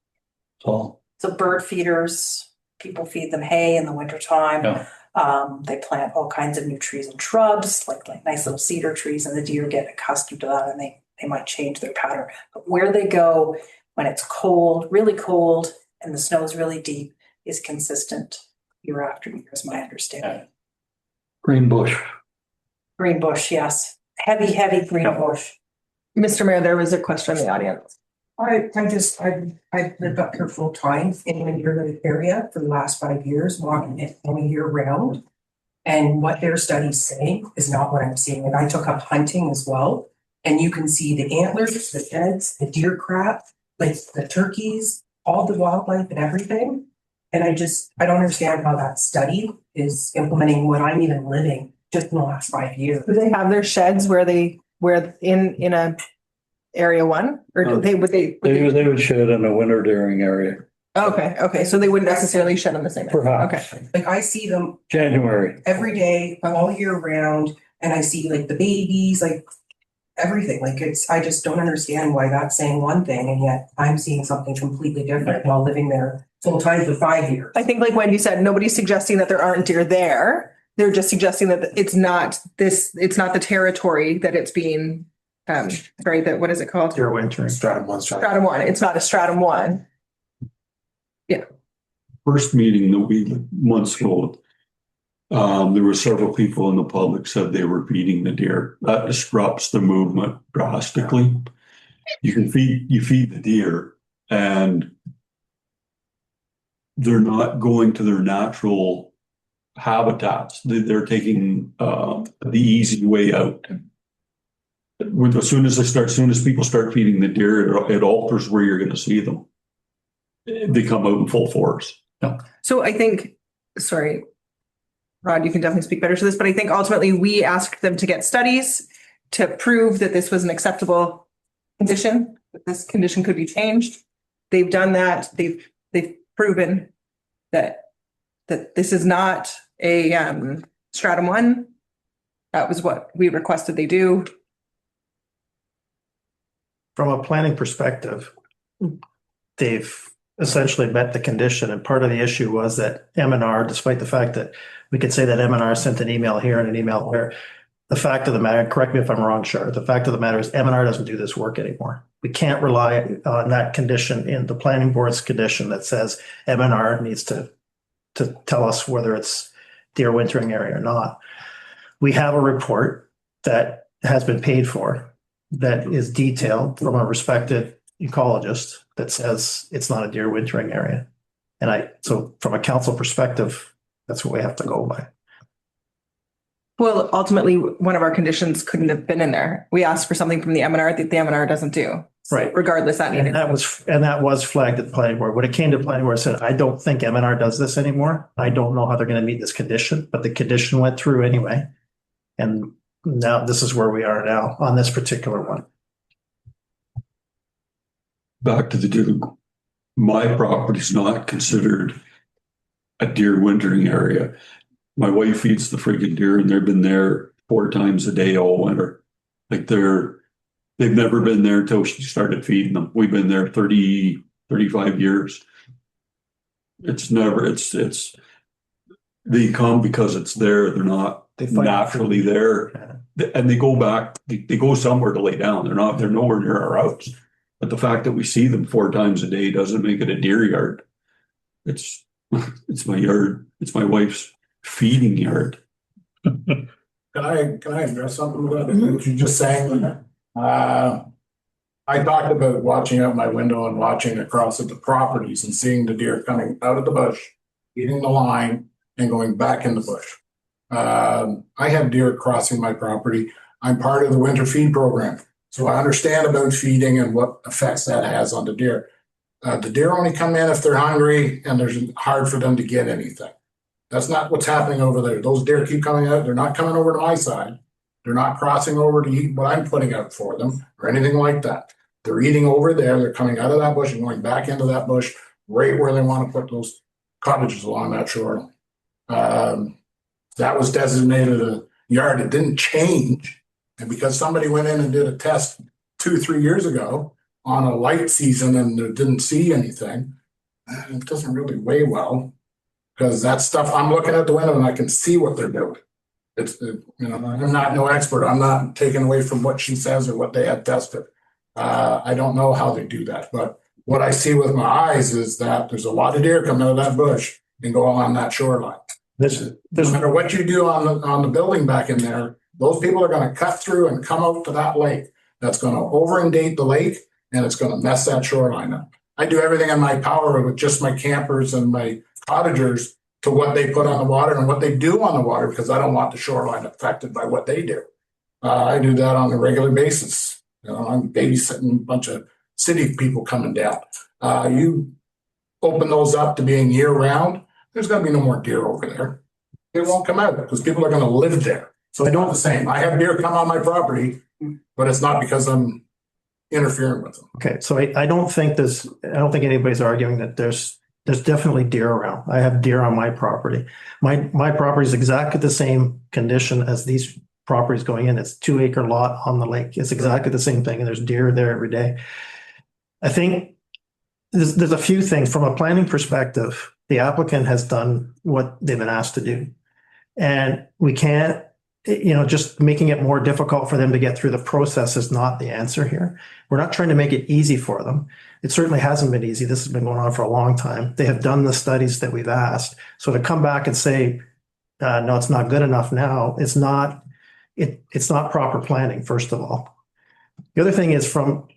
Speaker 3: So
Speaker 9: bird feeders, people feed them hay in the wintertime.
Speaker 3: Yeah.
Speaker 9: They plant all kinds of new trees and shrubs, like nice little cedar trees, and the deer get accustomed to that and they might change their pattern. But where they go when it's cold, really cold, and the snow is really deep is consistent year after year, is my understanding.
Speaker 3: green bush.
Speaker 9: Green bush, yes. Heavy green bush.
Speaker 6: Mr. Mayor, there was a question in the audience.
Speaker 10: I've lived up here full time in the neighborhood area for the last 5 years, walking it all year round. And what their studies say is not what I'm seeing. And I took up hunting as well. And you can see the antlers, the heads, the deer crap, like the turkeys, all the wildlife and everything. And I don't understand how that study is implementing what I'm even living just in the last 5 years.
Speaker 6: Do they have their sheds where in a area 1, or they would
Speaker 3: They would shed in a winter daring area.
Speaker 6: Okay. So they wouldn't necessarily shed on the same area.
Speaker 3: Perhaps.
Speaker 6: Okay.
Speaker 10: Like I see them
Speaker 3: January.
Speaker 10: every day, all year round, and I see like the babies, like everything. Like I just don't understand why that's saying one thing and yet I'm seeing something completely different while living there full time for 5 years.
Speaker 6: I think like Wendy said, nobody's suggesting that there aren't deer there. They're just suggesting that it's not the territory that it's being, what is it called?
Speaker 5: Deer wintering. Stratum 1.
Speaker 6: Stratum 1. It's not a stratum 1.
Speaker 8: First meeting that we months ago, there were several people in the public said they were feeding the deer. That disrupts the movement drastically. You feed the deer and they're not going to their natural habitats. They're taking the easy way out. As soon as people start feeding the deer, it alters where you're going to see them. They come out in full force.
Speaker 6: So I think, sorry, Rod, you can definitely speak better to this, but I think ultimately we asked them to get studies to prove that this was an acceptable condition, that this condition could be changed. They've done that. They've proven that this is not a stratum 1. That was what we requested they do.
Speaker 1: from a planning perspective, they've essentially met the condition. And part of the issue was that M&R, despite the fact that we could say that M&R sent an email here and an email there, the fact of the matter, correct me if I'm wrong, Char, the fact of the matter is M&R doesn't do this work anymore. We can't rely on that condition in the planning board's condition that says M&R needs to tell us whether it's deer wintering area or not. We have a report that has been paid for that is detailed from a respected ecologist that says it's not a deer wintering area. And so from a council perspective, that's what we have to go by.
Speaker 6: Well, ultimately, one of our conditions couldn't have been in there. We asked for something from the M&R that the M&R doesn't do.
Speaker 1: Right.
Speaker 6: Regardless, that needed.
Speaker 1: And that was flagged at the planning board. When it came to planning board, I said, I don't think M&R does this anymore. I don't know how they're going to meet this condition, but the condition went through anyway. And now this is where we are now on this particular one.
Speaker 8: Back to the deer, my property's not considered a deer wintering area. My wife feeds the friggin' deer and they've been there 4 times a day all winter. Like they've never been there until she started feeding them. We've been there 30, 35 years. It's they come because it's there. They're not naturally there. And they go back, they go somewhere to lay down. They're nowhere near our house. But the fact that we see them 4 times a day doesn't make it a deer yard. It's my yard. It's my wife's feeding yard.
Speaker 11: Can I address something about what you're just saying? I talked about watching out my window and watching across at the properties and seeing the deer coming out of the bush, eating the line, and going back in the bush. I have deer crossing my property. I'm part of the winter feed program, so I understand about feeding and what effects that has on the deer. The deer only come in if they're hungry and there's hard for them to get anything. That's not what's happening over there. Those deer keep coming out. They're not coming over to my side. They're not crossing over to eat what I'm putting out for them or anything like that. They're eating over there. They're coming out of that bush and going back into that bush right where they want to put those cottages along that shoreline. That was designated a yard. It didn't change. And because somebody went in and did a test 2-3 years ago on a light season and didn't see anything, it doesn't really weigh well. Because that stuff, I'm looking at the window and I can see what they're doing. I'm not no expert. I'm not taking away from what she says or what they had tested. I don't know how they do that, but what I see with my eyes is that there's a lot of deer coming out of that bush and go along that shoreline. No matter what you do on the building back in there, those people are going to cut through and come out to that lake. That's going to over-indate the lake and it's going to mess that shoreline up. I do everything in my power with just my campers and my cottagers to what they put on the water and what they do on the water because I don't want the shoreline affected by what they do. I do that on a regular basis. I'm babysitting a bunch of city people coming down. You open those up to being year round, there's going to be no more deer over there. They won't come out because people are going to live there. So I don't the same. I have deer come on my property, but it's not because I'm interfering with them.
Speaker 1: Okay, so I don't think anybody's arguing that there's definitely deer around. I have deer on my property. My property is exactly the same condition as these properties going in. It's 2-acre lot on the lake. It's exactly the same thing. And there's deer there every day. I think there's a few things from a planning perspective. The applicant has done what they've been asked to do. And we can't, just making it more difficult for them to get through the process is not the answer here. We're not trying to make it easy for them. It certainly hasn't been easy. This has been going on for a long time. They have done the studies that we've asked. So to come back and say, no, it's not good enough now, it's not proper planning, first of all. The other thing is from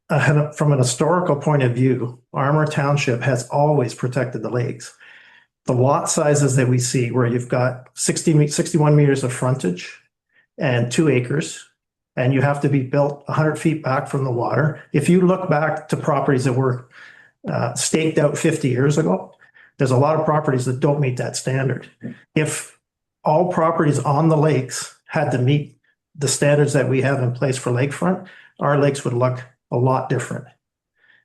Speaker 1: an historical point of view, Armour Township has always protected the lakes. The lot sizes that we see where you've got 61 meters of frontage and 2 acres, and you have to be built 100 feet back from the water. If you look back to properties that were staked out 50 years ago, there's a lot of properties that don't meet that standard. If all properties on the lakes had to meet the standards that we have in place for lakefront, our lakes would look a lot different.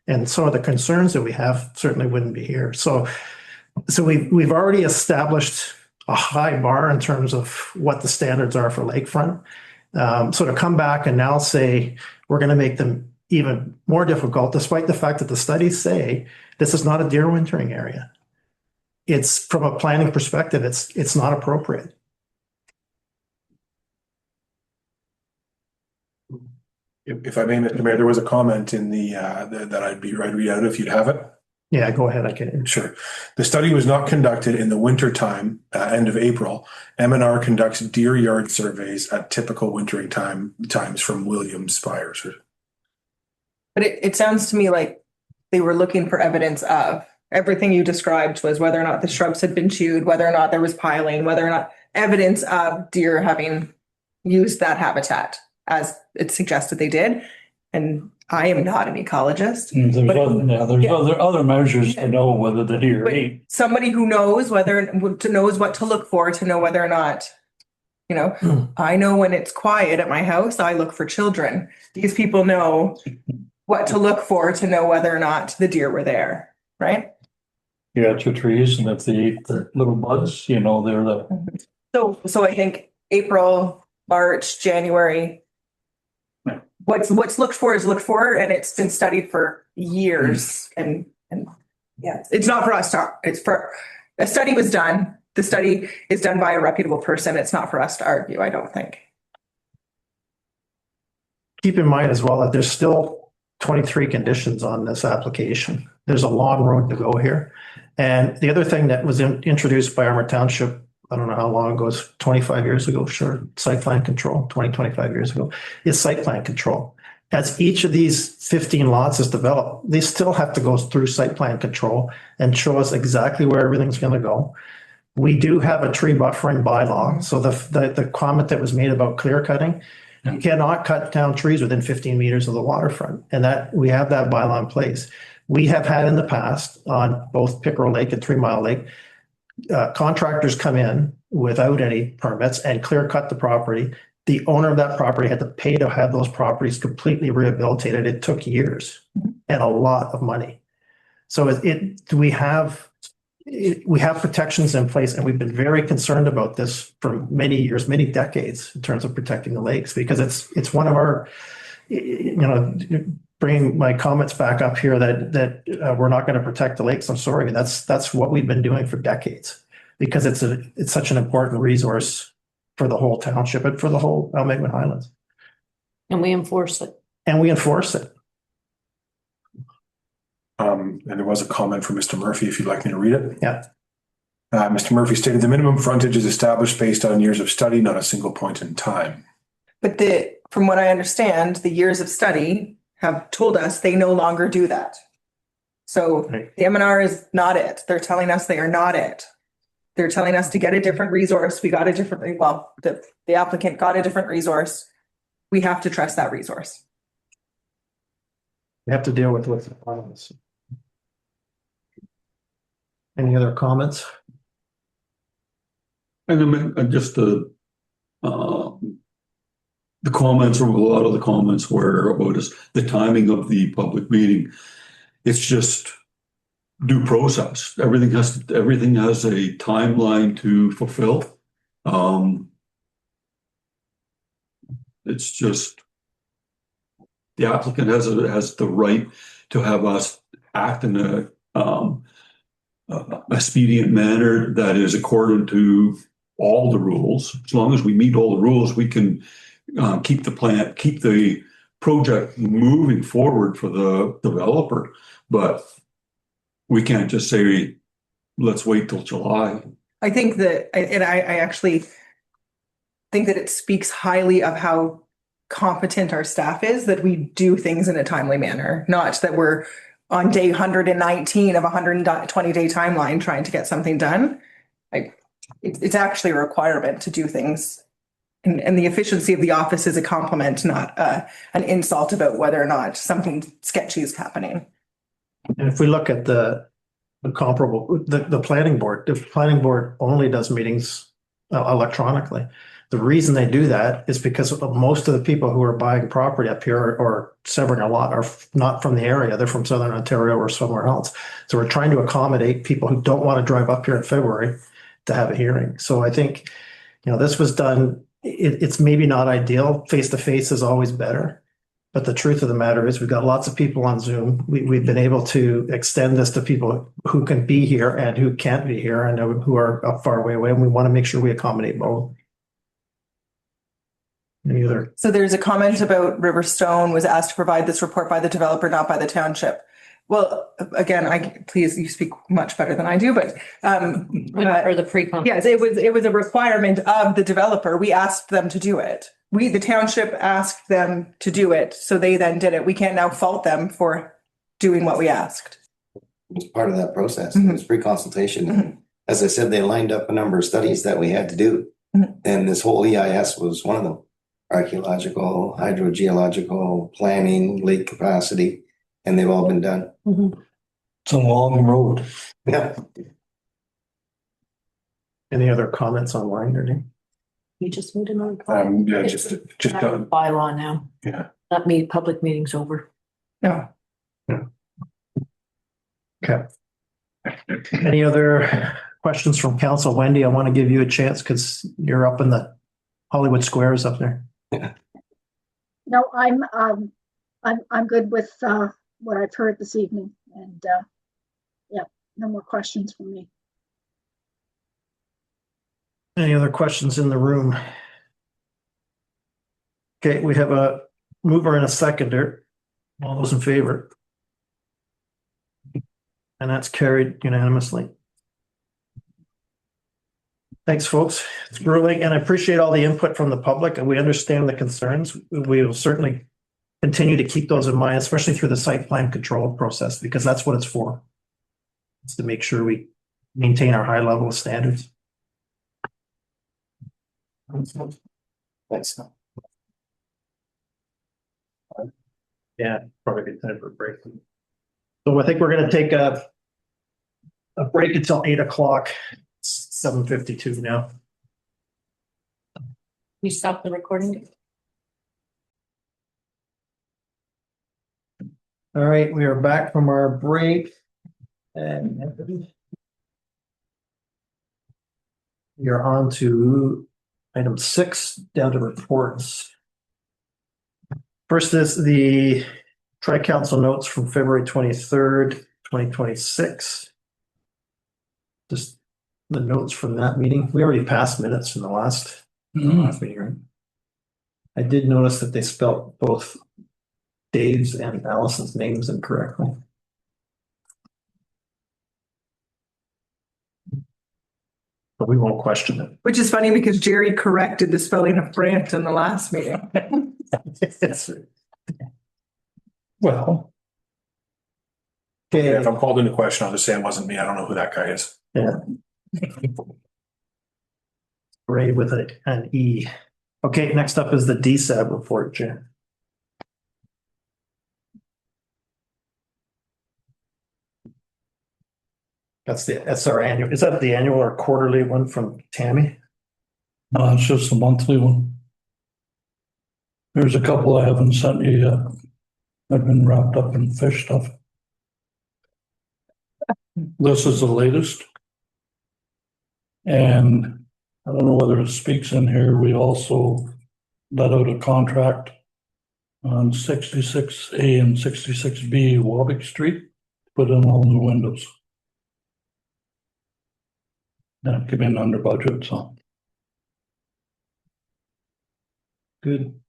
Speaker 1: And some of the concerns that we have certainly wouldn't be here. So we've already established a high bar in terms of what the standards are for lakefront. So to come back and now say we're going to make them even more difficult, despite the fact that the studies say this is not a deer wintering area. It's from a planning perspective, it's not appropriate.
Speaker 5: If I may, Mr. Mayor, there was a comment in that I'd read out if you'd have it.
Speaker 1: Yeah, go ahead. I can.
Speaker 5: Sure. The study was not conducted in the winter time, end of April. M&R conducts deer yard surveys at typical wintering times from Williams Fires.
Speaker 6: But it sounds to me like they were looking for evidence of everything you described was whether or not the shrubs had been chewed, whether or not there was piling, whether or not evidence of deer having used that habitat as it suggested they did. And I am not an ecologist.
Speaker 3: There's other measures to know whether the deer ate.
Speaker 6: Somebody who knows knows what to look for to know whether or not, I know when it's quiet at my house, I look for children. These people know what to look for to know whether or not the deer were there, right?
Speaker 3: You got your trees, and if they eat the little buds, they're the.
Speaker 6: So I think April, March, January. What's looked for is looked for, and it's been studied for years. And yeah, it's not for us to. It's for a study was done. The study is done by a reputable person. It's not for us to argue, I don't think.
Speaker 1: Keep in mind as well that there's still 23 conditions on this application. There's a long road to go here. And the other thing that was introduced by Armour Township, I don't know how long ago, it's 25 years ago, sure, site plan control, 25 years ago, is site plan control. As each of these 15 lots is developed, they still have to go through site plan control and show us exactly where everything's going to go. We do have a tree buffering bylaw. So the comment that was made about clear cutting, you cannot cut down trees within 15 meters of the waterfront. And that we have that bylaw in place. We have had in the past on both Pickerel Lake and 3 Mile Lake, contractors come in without any permits and clear cut the property. The owner of that property had to pay to have those properties completely rehabilitated. It took years and a lot of money. So we have protections in place, and we've been very concerned about this for many years, many decades, in terms of protecting the lakes, because it's one of our, bringing my comments back up here that we're not going to protect the lakes. I'm sorry. That's what we've been doing for decades, because it's such an important resource for the whole township and for the whole Almaguin Highlands.
Speaker 7: And we enforce it.
Speaker 5: And there was a comment from Mr. Murphy, if you'd like me to read it.
Speaker 1: Yeah.
Speaker 5: Mr. Murphy stated the minimum frontage is established based on years of study, not a single point in time.
Speaker 6: But from what I understand, the years of study have told us they no longer do that. So the M&R is not it. They're telling us they are not it. They're telling us to get a different resource. The applicant got a different resource. We have to trust that resource.
Speaker 1: We have to deal with what's in front of us. Any other comments?
Speaker 8: And then just the comments, or a lot of the comments were about the timing of the public meeting. It's just due process. Everything has a timeline to fulfill. It's just the applicant has the right to have us act in a expedient manner that is according to all the rules. As long as we meet all the rules, we can keep the project moving forward for the developer. But we can't just say, let's wait till July.
Speaker 6: I think that, and I actually think that it speaks highly of how competent our staff is, that we do things in a timely manner, not that we're on day 119 of a 120-day timeline trying to get something done. It's actually a requirement to do things. And the efficiency of the office is a compliment, not an insult about whether or not something sketchy is happening.
Speaker 1: And if we look at the comparable, the planning board only does meetings electronically. The reason they do that is because most of the people who are buying property up here or severing a lot are not from the area. They're from Southern Ontario or somewhere else. So we're trying to accommodate people who don't want to drive up here in February to have a hearing. So I think, this was done. It's maybe not ideal. Face-to-face is always better. But the truth of the matter is we've got lots of people on Zoom. We've been able to extend this to people who can be here and who can't be here and who are far away. And we want to make sure we accommodate both. Any other?
Speaker 6: So there's a comment about Riverstone was asked to provide this report by the developer, not by the township. Well, again, please, you speak much better than I do, but
Speaker 7: Or the pre-con.
Speaker 6: yes, it was a requirement of the developer. We asked them to do it. The township asked them to do it, so they then did it. We can't now fault them for doing what we asked.
Speaker 12: It's part of that process.
Speaker 6: Mhm.
Speaker 12: It was pre-consultation.
Speaker 6: Mhm.
Speaker 12: As I said, they lined up a number of studies that we had to do.
Speaker 6: Mhm.
Speaker 12: And this whole EIS was one of them. Archaeological, hydrogeological, planning, lake capacity, and they've all been done.
Speaker 3: It's a long road.
Speaker 12: Yeah.
Speaker 1: Any other comments online or anything?
Speaker 7: You just need another.
Speaker 5: Yeah, just
Speaker 7: Bylaw now.
Speaker 5: Yeah.
Speaker 7: That public meeting's over.
Speaker 6: No.
Speaker 1: Okay. Any other questions from council? Wendy, I want to give you a chance because you're up in the Hollywood Squares up there.
Speaker 4: No, I'm good with what I've heard this evening, and yeah, no more questions from me.
Speaker 1: Any other questions in the room? Okay, we have a mover and a seconder. All those in favor? And that's carried unanimously. Thanks, folks. It's grueling, and I appreciate all the input from the public, and we understand the concerns. We will certainly continue to keep those in mind, especially through the site plan control process, because that's what it's for. It's to make sure we maintain our high level of standards.
Speaker 12: Thanks.
Speaker 1: Yeah, probably good time for a break. So I think we're going to take a break until 8 o'clock. It's 7:52 now.
Speaker 7: You stop the recording?
Speaker 1: All right, we are back from our break. And we are on to item 6, down to reports. First is the Tri-Council notes from February 23rd, 2026. Just the notes from that meeting. We already passed minutes in the last meeting, right? I did notice that they spelled both Dave's and Allison's names incorrectly. But we won't question it.
Speaker 6: Which is funny because Jerry corrected the spelling of Brant in the last meeting.
Speaker 5: well,
Speaker 1: Okay,
Speaker 5: if I'm called into question, I'll just say it wasn't me. I don't know who that guy is.
Speaker 1: yeah. Ray with an E. Okay, next up is the DSAB report, Jen. That's our annual, is that the annual or quarterly one from Tammy?
Speaker 3: No, it's just a monthly one. There's a couple I haven't sent you yet. I've been wrapped up in fish stuff. This is the latest. And I don't know whether it speaks in here. We also let out a contract on 66A and 66B Wabick Street, to put in all new windows. That came in under budget, so.
Speaker 1: Good.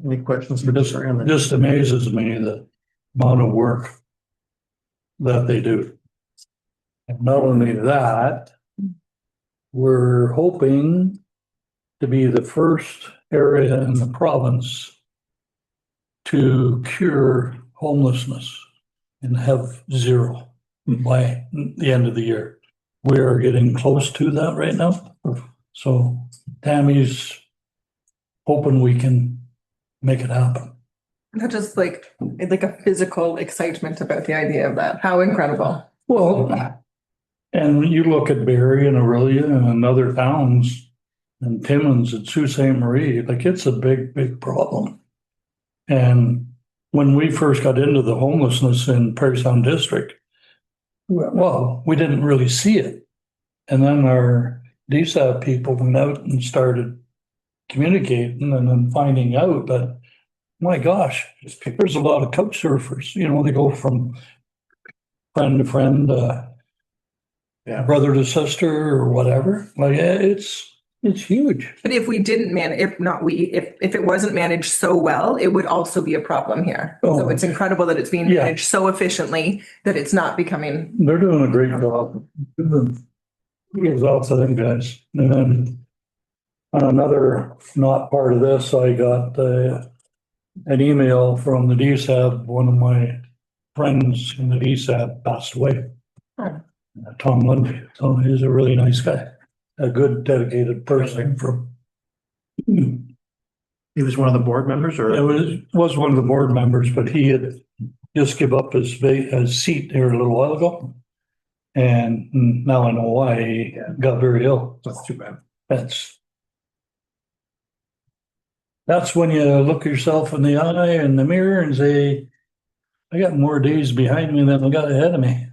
Speaker 1: Any questions for this?
Speaker 3: It just amazes me the amount of work that they do. And not only that, we're hoping to be the first area in the province to cure homelessness and have zero by the end of the year. We are getting close to that right now. So Tammy's hoping we can make it happen.
Speaker 6: Not just like a physical excitement about the idea of that. How incredible.
Speaker 3: Well, and when you look at Barrie and Aurelia and other towns and Timmins and Sault Ste. Marie, like it's a big, big problem. And when we first got into the homelessness in Prairie Sound District, well, we didn't really see it. And then our DSAP people went out and started communicating and then finding out that, my gosh, there's a lot of couch surfers, you know, they go from friend to friend, brother to sister or whatever. Like, it's huge.
Speaker 6: But if we didn't manage, if it wasn't managed so well, it would also be a problem here. So
Speaker 3: Oh.
Speaker 6: it's incredible that it's being
Speaker 3: Yeah.
Speaker 6: managed so efficiently that it's not becoming.
Speaker 3: They're doing a great job. Goes out to them guys. And then on another, not part of this, I got an email from the DSAB. One of my friends in the DSAB passed away.
Speaker 6: Oh.
Speaker 3: Tom Lundy. So he's a really nice guy, a good dedicated person from.
Speaker 1: He was one of the board members or?
Speaker 3: It was one of the board members, but he had just give up his seat there a little while ago. And now I know why he got very ill.
Speaker 1: That's too bad.
Speaker 3: That's when you look yourself in the eye in the mirror and say, I got more days behind me than I got ahead of me.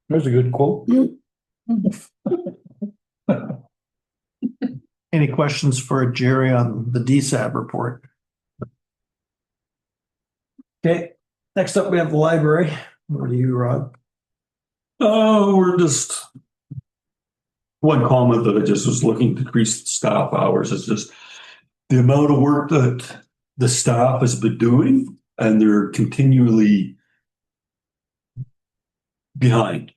Speaker 3: There's a good quote.
Speaker 1: Any questions for Jerry on the DSAB report? Okay, next up we have the library. Over to you, Rod.
Speaker 8: Oh, we're just, one comment that I just was looking to increase staff hours is just the amount of work that the staff has been doing, and they're continually behind.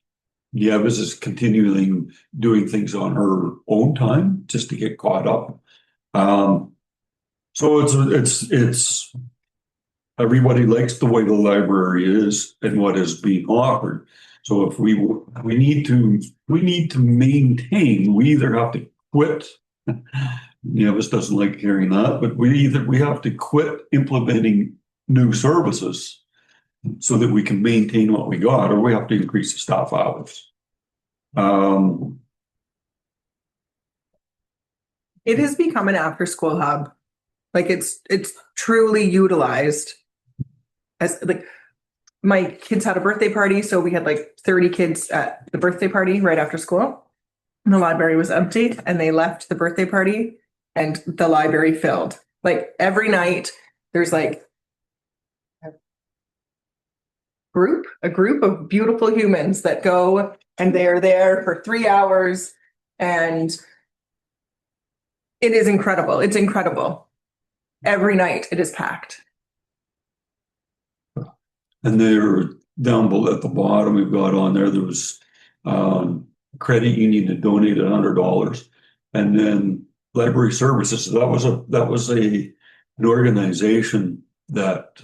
Speaker 8: Yevis is continually doing things on her own time just to get caught up. So it's everybody likes the way the library is and what is being offered. So if we need to maintain, we either have to quit. Yevis doesn't like hearing that, but we have to quit implementing new services so that we can maintain what we got, or we have to increase the staff hours.
Speaker 6: It has become an after-school hub. Like it's truly utilized as like my kids had a birthday party, so we had like 30 kids at the birthday party right after school. And the library was empty, and they left the birthday party, and the library filled. Like every night, there's like a group of beautiful humans that go and they're there for 3 hours, and it is incredible. It's incredible. Every night it is packed.
Speaker 8: And they're down below at the bottom, we've got on there was credit union that donated $100, and then library services. So that was an organization that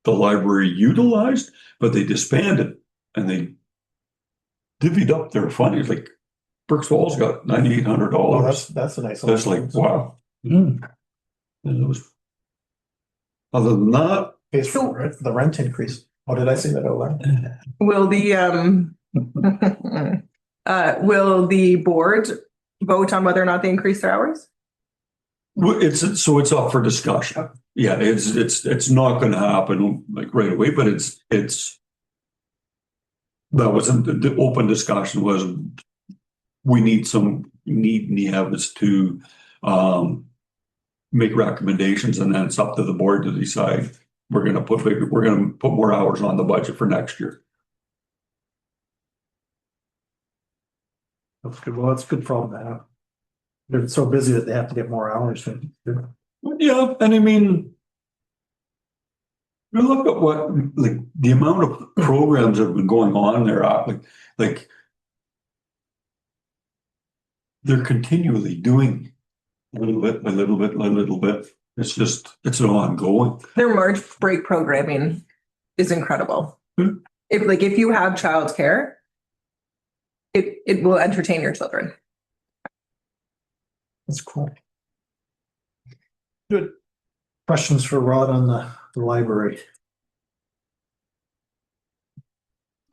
Speaker 8: the library utilized, but they disbanded and they divvied up their funding. Like Berks Falls got $9,800.
Speaker 1: Oh, that's a nice.
Speaker 8: That's like, wow. And it was, other than that,
Speaker 1: Pays for the rent increase. Oh, did I say that out loud?
Speaker 6: Will the board vote on whether or not they increase their hours?
Speaker 8: it's up for discussion. Yeah, it's not going to happen like right away, but that was the open discussion was we need NEAVs to make recommendations, and then it's up to the board to decide. We're going to put more hours on the budget for next year.
Speaker 1: That's good. Well, that's a good problem to have. They're so busy that they have to get more hours.
Speaker 8: Yeah, and I mean, you look at what like the amount of programs that have been going on there. Like they're continually doing a little bit, a little bit, a little bit. It's ongoing.
Speaker 6: Their March break programming is incredible. If you have childcare, it will entertain your children.
Speaker 1: That's cool. Good. Questions for Rod on the library?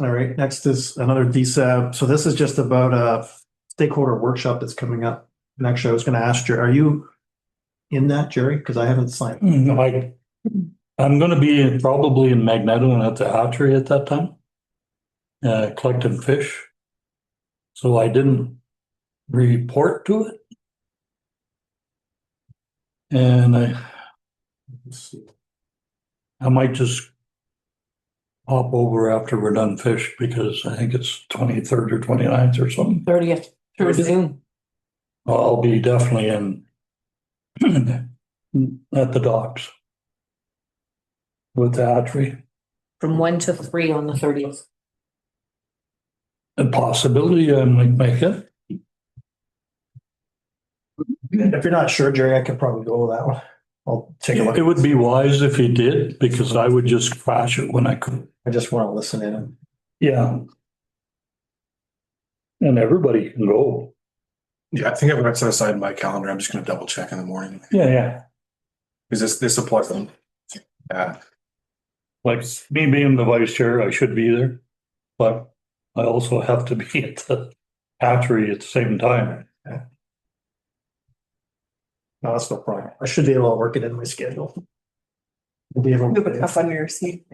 Speaker 1: All right, next is another DSAB. So this is just about a stakeholder workshop that's coming up. And actually, I was going to ask you, are you in that, Jerry? Because I haven't signed.
Speaker 3: No, I'm going to be probably in Magneto and at the hatchery at that time, collecting fish. So I didn't report to it. And I might just hop over after we're done fish because I think it's 23rd or 29th or something.
Speaker 2: 30th through Zoom.
Speaker 3: I'll be definitely in at the docks with the hatchery.
Speaker 7: From 1 to 3 on the 30th.
Speaker 3: A possibility I might make it.
Speaker 1: If you're not sure, Jerry, I could probably go with that one. I'll take a look.
Speaker 3: It would be wise if you did, because I would just crash it when I could.
Speaker 1: I just want to listen in.
Speaker 3: Yeah. And everybody can go.
Speaker 5: Yeah, I think I've got set aside my calendar. I'm just gonna double check in the morning.
Speaker 3: Yeah.
Speaker 5: Because this applies them. Yeah.
Speaker 3: Like me being the vice chair, I should be there. But I also have to be at the hatchery at the same time.
Speaker 1: No, that's no problem. I should be able to work it in my schedule. We'll be able
Speaker 6: Move it
Speaker 1: to.
Speaker 6: up under your seat.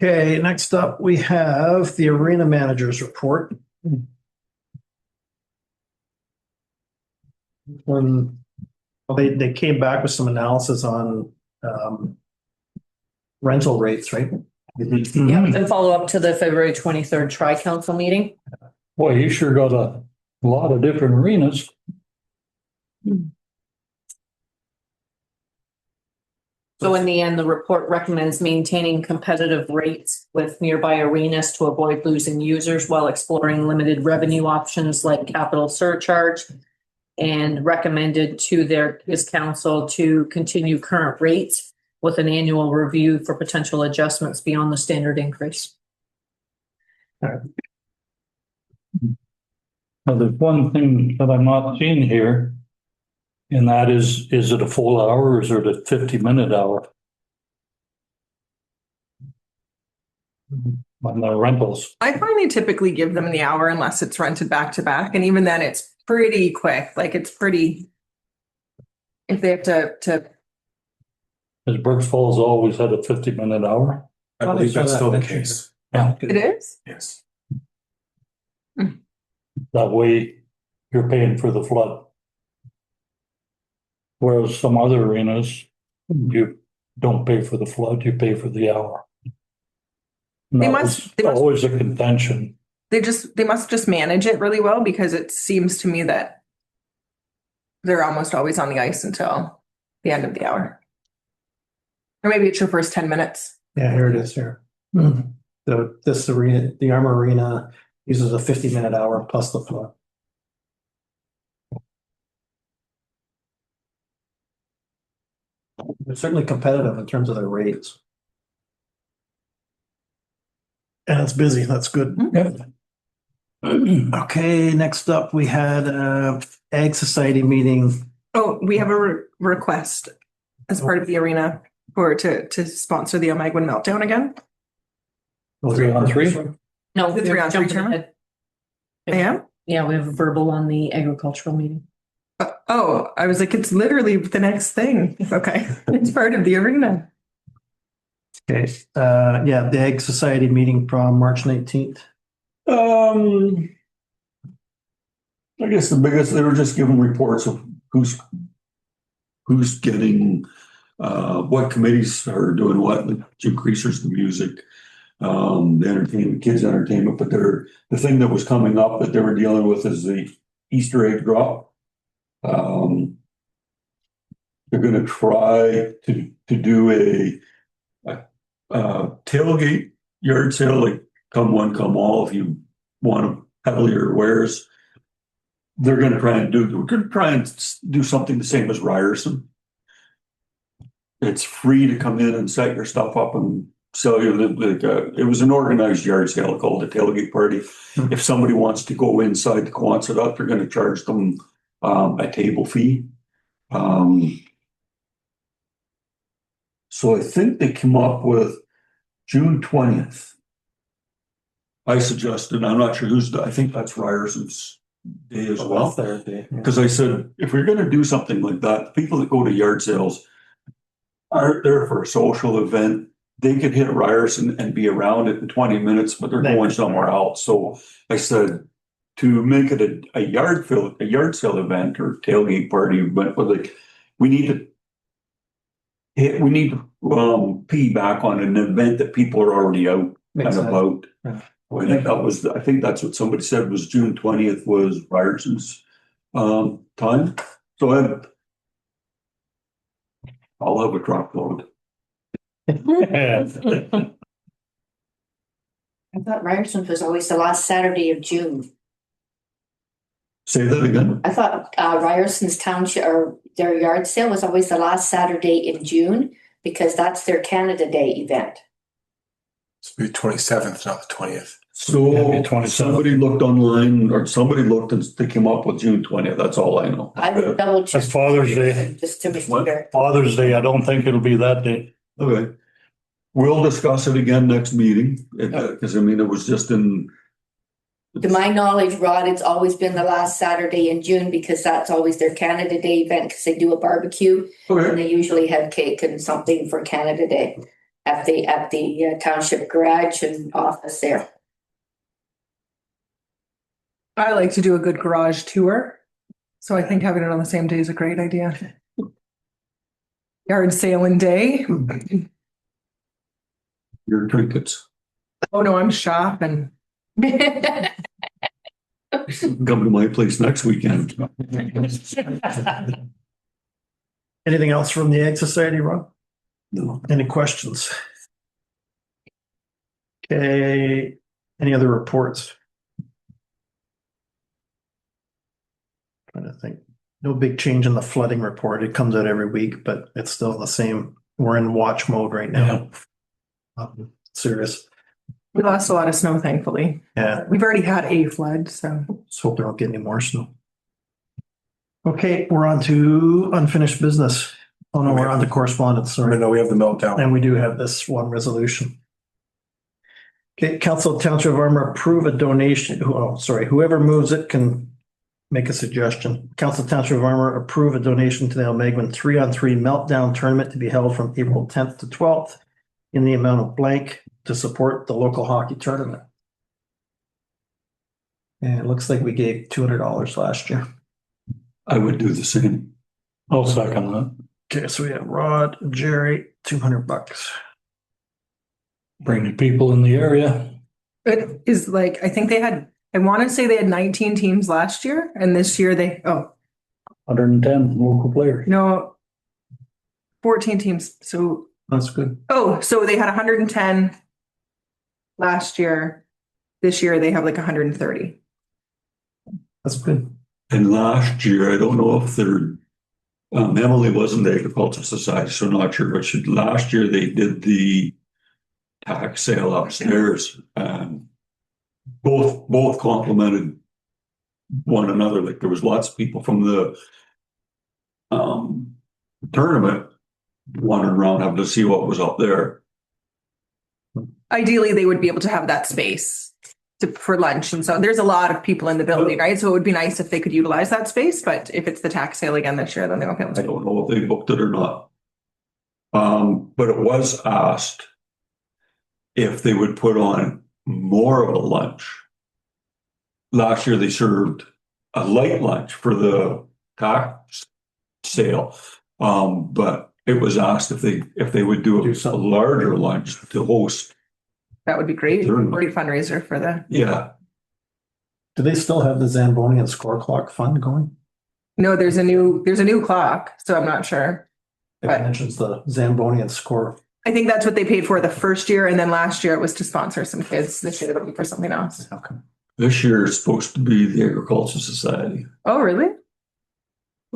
Speaker 1: Okay, next up, we have the arena managers report. Well, they came back with some analysis on rental rates, right?
Speaker 7: Yeah, and follow up to the February 23rd tri-council meeting.
Speaker 3: Boy, you sure got a lot of different arenas.
Speaker 7: So in the end, the report recommends maintaining competitive rates with nearby arenas to avoid losing users while exploring limited revenue options like capital surcharge, and recommended to his council to continue current rates with an annual review for potential adjustments beyond the standard increase.
Speaker 3: Now, there's one thing that I'm not seeing here, and that is it a full hour or is it a 50-minute hour? On the rentals.
Speaker 6: I find they typically give them the hour unless it's rented back to back. And even then it's pretty quick. Like it's pretty, if they have to.
Speaker 3: Has Burks Falls always had a 50-minute hour?
Speaker 5: I believe that's still the case.
Speaker 3: Yeah.
Speaker 6: It is?
Speaker 5: Yes.
Speaker 3: That way you're paying for the flood. Whereas some other arenas, you don't pay for the flood, you pay for the hour. And
Speaker 6: They
Speaker 3: that
Speaker 6: must-
Speaker 3: was always a contention.
Speaker 6: They must just manage it really well, because it seems to me that they're almost always on the ice until the end of the hour. Or maybe it's your first 10 minutes.
Speaker 1: Yeah, here it is here. This arena, the Armour Arena uses a 50-minute hour plus the flood. They're certainly competitive in terms of their rates. And it's busy, that's good. Okay, next up, we had Ag Society meeting.
Speaker 6: Oh, we have a request as part of the arena to sponsor the Omagwin Meltdown again.
Speaker 3: 3-on-3?
Speaker 7: No,
Speaker 6: The 3-on-3
Speaker 7: jumping
Speaker 6: tournament?
Speaker 7: ahead.
Speaker 6: I am?
Speaker 7: Yeah, we have a verbal on the agricultural meeting.
Speaker 6: Oh, I was like, it's literally the next thing. Okay, it's part of the arena.
Speaker 1: Okay, yeah, the Ag Society meeting from March 19th.
Speaker 8: I guess the biggest, they were just giving reports of who's getting, what committees are doing what, like Jim Creaser's the music, the entertainment, kids entertainment, but the thing that was coming up that they were dealing with is the Easter egg drop. They're gonna try to do a tailgate yard sale, like come one, come all, if you want to peddle your wares. We're gonna try and do something the same as Ryerson. It's free to come in and set your stuff up and sell you, it was an organized yard sale called a tailgate party. If somebody wants to go inside the Quonset, they're gonna charge them a table fee. So I think they came up with June 20th. I suggested, I'm not sure I think that's Ryerson's day as well. Because I said, if we're going to do something like that, the people that go to yard sales aren't there for a social event. they could hit Ryerson and be around it in 20 minutes, but they're going somewhere else. So I said, to make it a yard sale event or tailgate party event, but like, we need to piggyback on an event that people are already out
Speaker 1: Makes
Speaker 8: and
Speaker 1: sense.
Speaker 8: about.
Speaker 1: Yeah.
Speaker 8: I think that's what somebody said was June 20th was Ryerson's time. So I'll have a truckload.
Speaker 9: I thought Ryerson was always the last Saturday of June.
Speaker 8: Say that again.
Speaker 9: I thought Ryerson's township or their yard sale was always the last Saturday in June because that's their Canada Day event.
Speaker 5: It's the 27th, not the 20th.
Speaker 8: So somebody looked online or somebody looked and they came up with June 20th. That's all I know.
Speaker 9: I would double check.
Speaker 3: That's Father's Day.
Speaker 9: Just to be
Speaker 8: What?
Speaker 9: sure.
Speaker 3: Father's Day, I don't think it'll be that day.
Speaker 8: Okay. We'll discuss it again next meeting because I mean, it was just in.
Speaker 9: To my knowledge, Rod, it's always been the last Saturday in June because that's always their Canada Day event because they do a barbecue and
Speaker 8: Okay.
Speaker 9: they usually have cake and something for Canada Day at the township garage and office there.
Speaker 6: I like to do a good garage tour. So I think having it on the same day is a great idea. Yard sailing day.
Speaker 8: Your trinkets.
Speaker 6: Oh no, I'm shopping.
Speaker 8: Come to my place next weekend.
Speaker 1: Anything else from the Egg Society, Ron?
Speaker 8: No.
Speaker 1: Any questions? Okay, any other reports? Trying to think. No big change in the flooding report. It comes out every week, but it's still the same. We're in watch mode right now. Serious.
Speaker 6: We lost a lot of snow, thankfully.
Speaker 1: Yeah,
Speaker 6: We've already had a flood, so.
Speaker 1: let's hope there don't get any more snow. Okay, we're on to unfinished business. Oh no, we're on to correspondence, sorry.
Speaker 5: No, we have the meltdown.
Speaker 1: And we do have this one resolution. Okay, Council of Township of Armour approve a donation. Oh, sorry, whoever moves it can make a suggestion. Council of Township of Armour approve a donation to the Almaguan 3-on-3 meltdown tournament to be held from April 10th to 12th in the amount of blank to support the local hockey tournament. And it looks like we gave $200 last year.
Speaker 8: I would do the same.
Speaker 3: I'll second that.
Speaker 1: Okay, so we have Rod, Jerry, $200.
Speaker 3: Bring the people in the area.
Speaker 6: It is like, I think I want to say they had 19 teams last year and this year
Speaker 3: 110 local players.
Speaker 6: 14 teams. So,
Speaker 1: That's good.
Speaker 6: so they had 110 last year. This year they have like 130.
Speaker 1: That's good.
Speaker 8: And last year, I don't know if Emily wasn't the Agricultural Society, so not sure, but last year they did the tax sale upstairs. Both complimented one another. Like there was lots of people from the tournament wandering around having to see what was up there.
Speaker 6: Ideally, they would be able to have that space for lunch. And so there's a lot of people in the building, right? So it would be nice if they could utilize that space, but if it's the tax sale again this year, then they won't be able
Speaker 8: I
Speaker 6: to.
Speaker 8: don't know if they booked it or not. But it was asked if they would put on more of a lunch. Last year, they served a light lunch for the tax sale. But it was asked if they would do a larger lunch to host.
Speaker 6: That would be great.
Speaker 8: Sure.
Speaker 6: Great fundraiser for the.
Speaker 8: Yeah.
Speaker 1: Do they still have the Zamboni and Score Clock fund going?
Speaker 6: No, there's a new clock, so I'm not sure.
Speaker 1: It
Speaker 6: But-
Speaker 1: mentions the Zamboni and Score.
Speaker 6: I think that's what they paid for the first year, and then last year it was to sponsor some kids. This year it'll be for something else.
Speaker 1: Okay.
Speaker 8: This year is supposed to be the Agricultural Society.
Speaker 6: Oh, really?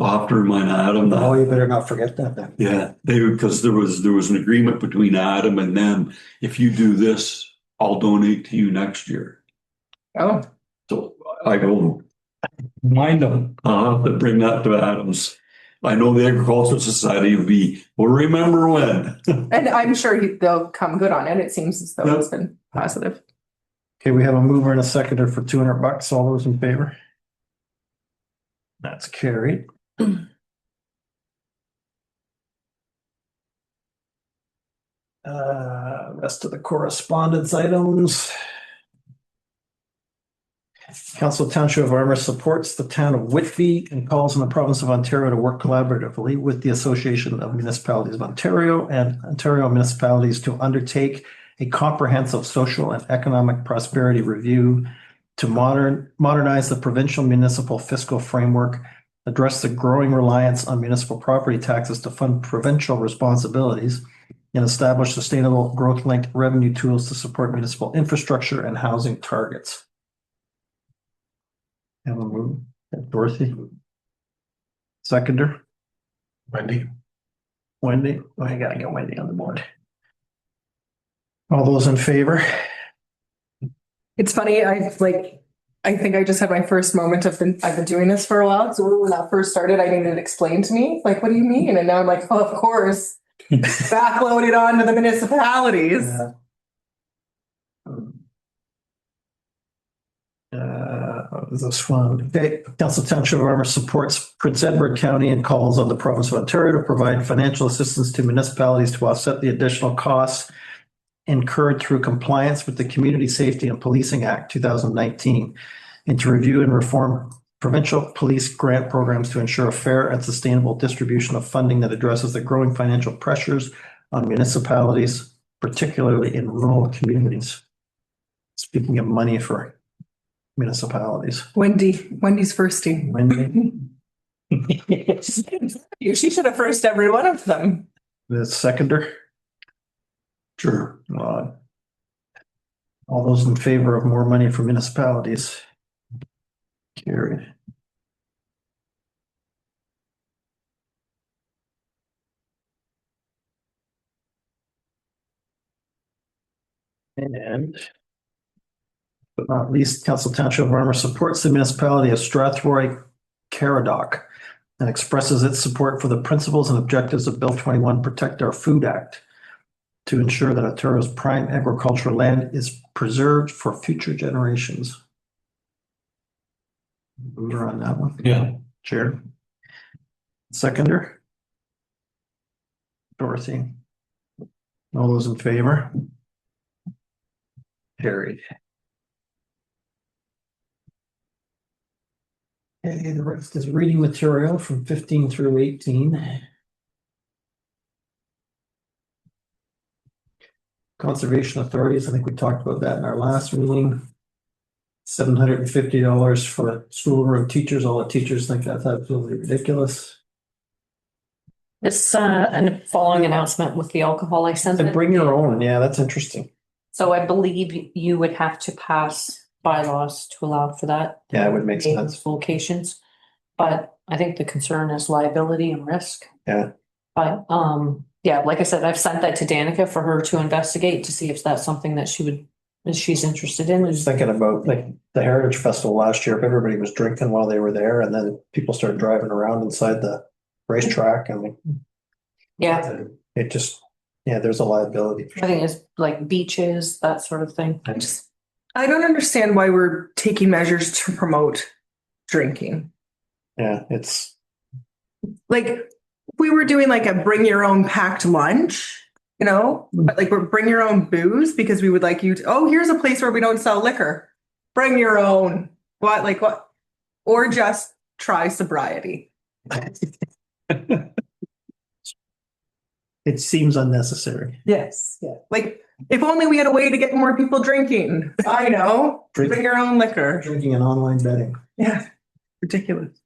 Speaker 8: I'll have to remind Adam that.
Speaker 1: Oh, you better not forget that then.
Speaker 8: Yeah, because there was an agreement between Adam and them. If you do this, I'll donate to you next year.
Speaker 6: Oh,
Speaker 8: So I go,
Speaker 3: Mind them.
Speaker 8: I'll have to bring that to Adams. I know the Agricultural Society will remember when.
Speaker 6: and I'm sure they'll come good on it. It seems as though
Speaker 8: Yep.
Speaker 6: it's been positive.
Speaker 1: Okay, we have a mover and a seconder for $200. All those in favor? That's carried. Rest of the correspondence items. Council of Township of Armour supports the town of Whitby and calls on the province of Ontario to work collaboratively with the Association of Municipalities of Ontario and Ontario municipalities to undertake a comprehensive social and economic prosperity review to modernize the provincial municipal fiscal framework, address the growing reliance on municipal property taxes to fund provincial responsibilities, and establish sustainable growth-linked revenue tools to support municipal infrastructure and housing targets. Have a move. Dorothy. Seconder.
Speaker 5: Wendy.
Speaker 1: Wendy. Oh, I gotta get Wendy on the board. All those in favor?
Speaker 6: It's funny, I think I just had my first moment I've been doing this for a while. So when that first started, I needed it explained to me. Like, what do you mean? And now I'm like, oh, of course. Backloaded on to the municipalities.
Speaker 1: Yeah. This one. Okay. Council Township of Armour supports Prince Edward County and calls on the province of Ontario to provide financial assistance to municipalities to offset the additional costs incurred through compliance with the Community Safety and Policing Act 2019 and to review and reform provincial police grant programs to ensure a fair and sustainable distribution of funding that addresses the growing financial pressures on municipalities, particularly in rural communities. Speaking of money for municipalities.
Speaker 6: Wendy's firsting.
Speaker 1: Wendy,
Speaker 6: She should have first every one of them.
Speaker 1: the seconder.
Speaker 3: Sure.
Speaker 1: All those in favor of more money for municipalities? Carried. And but not least, Council Township of Armour supports the municipality of Strathroy Caradoc and expresses its support for the principles and objectives of Bill 21 Protect Our Food Act to ensure that Ontario's prime agricultural land is preserved for future generations. Mover on that one.
Speaker 3: Yeah.
Speaker 1: Chair. Seconder. Dorothy. All those in favor? Carried. Okay, the rest is reading material from 15 through 18. Conservation authorities, I think we talked about that in our last meeting. $750 for schoolroom teachers. All the teachers think that's absolutely ridiculous.
Speaker 7: This, and following announcement with the alcohol, I sent
Speaker 1: And
Speaker 7: it.
Speaker 1: bring your own. Yeah, that's interesting.
Speaker 7: So I believe you would have to pass bylaws to allow for that.
Speaker 1: Yeah, it would make sense.
Speaker 7: Locations, but I think the concern is liability and risk.
Speaker 1: Yeah.
Speaker 7: But, yeah, like I said, I've sent that to Danica for her to investigate to see if that's something that she's interested in.
Speaker 1: I was thinking about like the Heritage Festival last year, if everybody was drinking while they were there and then people started driving around inside the racetrack and
Speaker 7: Yeah,
Speaker 1: it just, yeah, there's a liability.
Speaker 7: I think it's like beaches, that sort of thing.
Speaker 6: I don't understand why we're taking measures to promote drinking.
Speaker 1: Yeah, it's
Speaker 6: Like, we were doing like a bring your own packed lunch, you know, but like we're bring your own booze because we would like you to, oh, here's a place where we don't sell liquor. Bring your own. What? Or just try sobriety.
Speaker 1: it seems unnecessary.
Speaker 6: Yes. Yeah. Like, if only we had a way to get more people drinking. I know. Bring your own liquor.
Speaker 1: Drinking and online betting.
Speaker 6: Yeah. Ridiculous.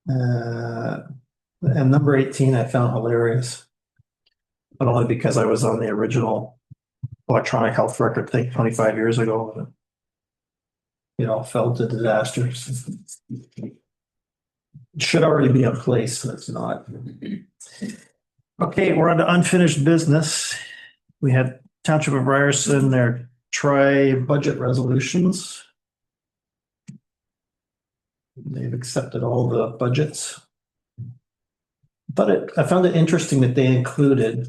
Speaker 1: And number 18, I found hilarious, but only because I was on the original electronic health record thing 25 years ago. And it all fell to disasters. It should already be in place, but it's not. Okay, we're on to unfinished business. We had Township of Ryerson, their tri-budget resolutions. They've accepted all the budgets. But I found it interesting that they included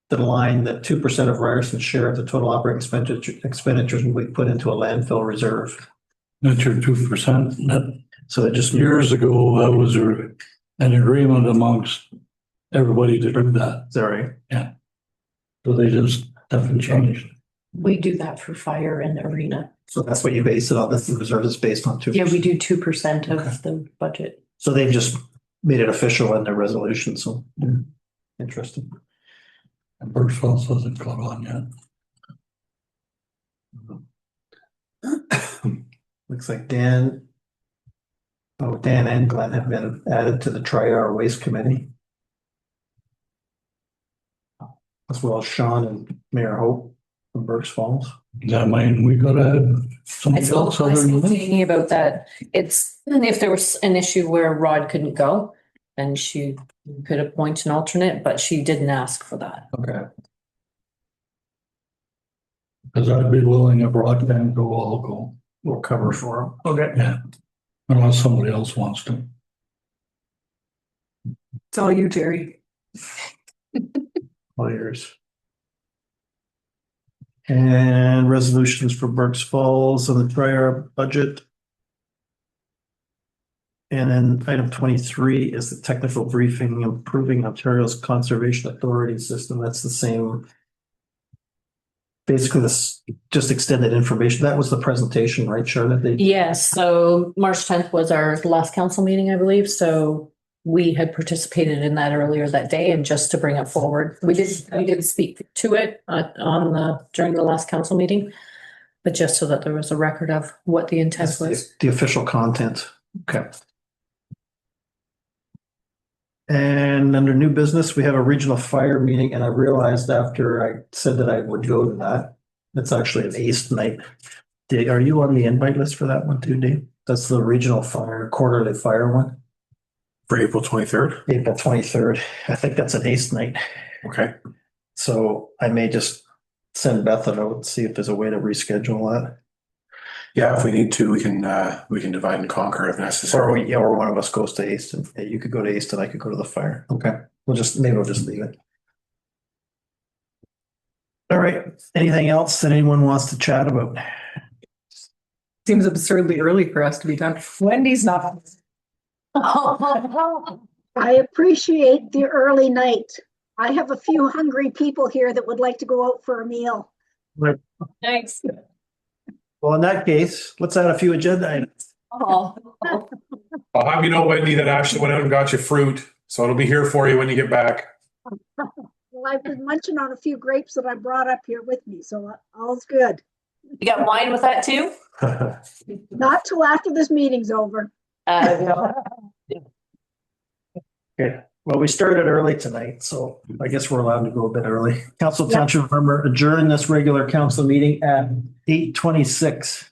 Speaker 1: the line that 2% of Ryerson's share of the total operating expenditures will be put into a landfill reserve.
Speaker 3: That's your 2%.
Speaker 1: So it just
Speaker 3: Years ago, that was an agreement amongst everybody to do that.
Speaker 1: Sorry.
Speaker 3: Yeah. So they just haven't changed.
Speaker 2: We do that for fire and arena.
Speaker 1: So that's what you base it on. That's the reserve is based on 2%.
Speaker 2: Yeah, we do 2% of the budget.
Speaker 1: So they've just made it official in their resolution. So interesting.
Speaker 3: And Birchfeld hasn't got on yet.
Speaker 1: Looks like Dan and Glenn have been added to the Tri-R Waste Committee. As well as Sean and Mayor Hope from Berks Falls.
Speaker 3: Does that mean we gotta add
Speaker 7: I
Speaker 3: somebody else
Speaker 7: was
Speaker 3: other than me?
Speaker 7: thinking about that. And if there was an issue where Rod couldn't go, then she could appoint an alternate, but she didn't ask for that.
Speaker 3: Okay. Because I'd be willing if Rod can go, I'll go.
Speaker 1: We'll cover for them. Okay.
Speaker 3: Yeah. Unless somebody else wants to.
Speaker 6: It's all you, Jerry.
Speaker 1: All yours. And resolutions for Berks Falls on the prior budget. And then item 23 is the technical briefing, improving Ontario's conservation authority system. That's the same. Basically, this just extended information. That was the presentation, right, Charlotte?
Speaker 7: Yes, so March 10th was our last council meeting, I believe, so we had participated in that earlier that day, and just to bring it forward, we did speak to it during the last council meeting, but just so that there was a record of what the intent was.
Speaker 1: The official content. Okay. And under new business, we have a regional fire meeting, and I realized after I said that I would go to that, it's actually an ACE night. Are you on the invite list for that one too, Dave? That's the regional fire, quarterly fire one.
Speaker 5: For April 23rd.
Speaker 1: April 23rd. I think that's an ACE night.
Speaker 5: Okay.
Speaker 1: So I may just send Beth a note and see if there's a way to reschedule that.
Speaker 5: Yeah, if we need to, we can divide and conquer if necessary.
Speaker 1: Or one of us goes to ACE and you could go to ACE and I could go to the fire. Okay. We'll just leave it. All right. Anything else that anyone wants to chat about?
Speaker 6: Seems absurdly early for us to be done. Wendy's not.
Speaker 4: I appreciate the early night. I have a few hungry people here that would like to go out for a meal.
Speaker 7: Thanks.
Speaker 1: Well, in that case, let's add a few agenda items.
Speaker 5: I'll have you know, Wendy, that Ashley went out and got you fruit, so it'll be here for you when you get back.
Speaker 4: Well, I've been munching on a few grapes that I brought up here with me, so all's good.
Speaker 7: You got wine with that too?
Speaker 4: Not till after this meeting's over.
Speaker 1: Okay. Well, we started early tonight, so I guess we're allowed to go a bit early. Council Township member adjourn this regular council meeting at 8:26.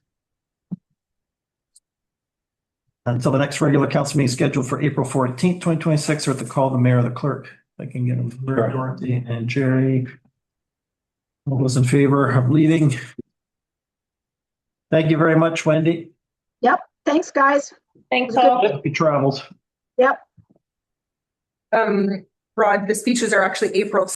Speaker 1: Until the next regular council meeting scheduled for April 14th, 2026, or at the call of the mayor or the clerk. I can get them. Dorothy and Jerry. All those in favor of leaving? Thank you very much, Wendy.
Speaker 4: Yep. Thanks, guys.
Speaker 7: Thanks, all.
Speaker 1: Happy travels.
Speaker 4: Yep.
Speaker 6: Rod, the speeches are actually April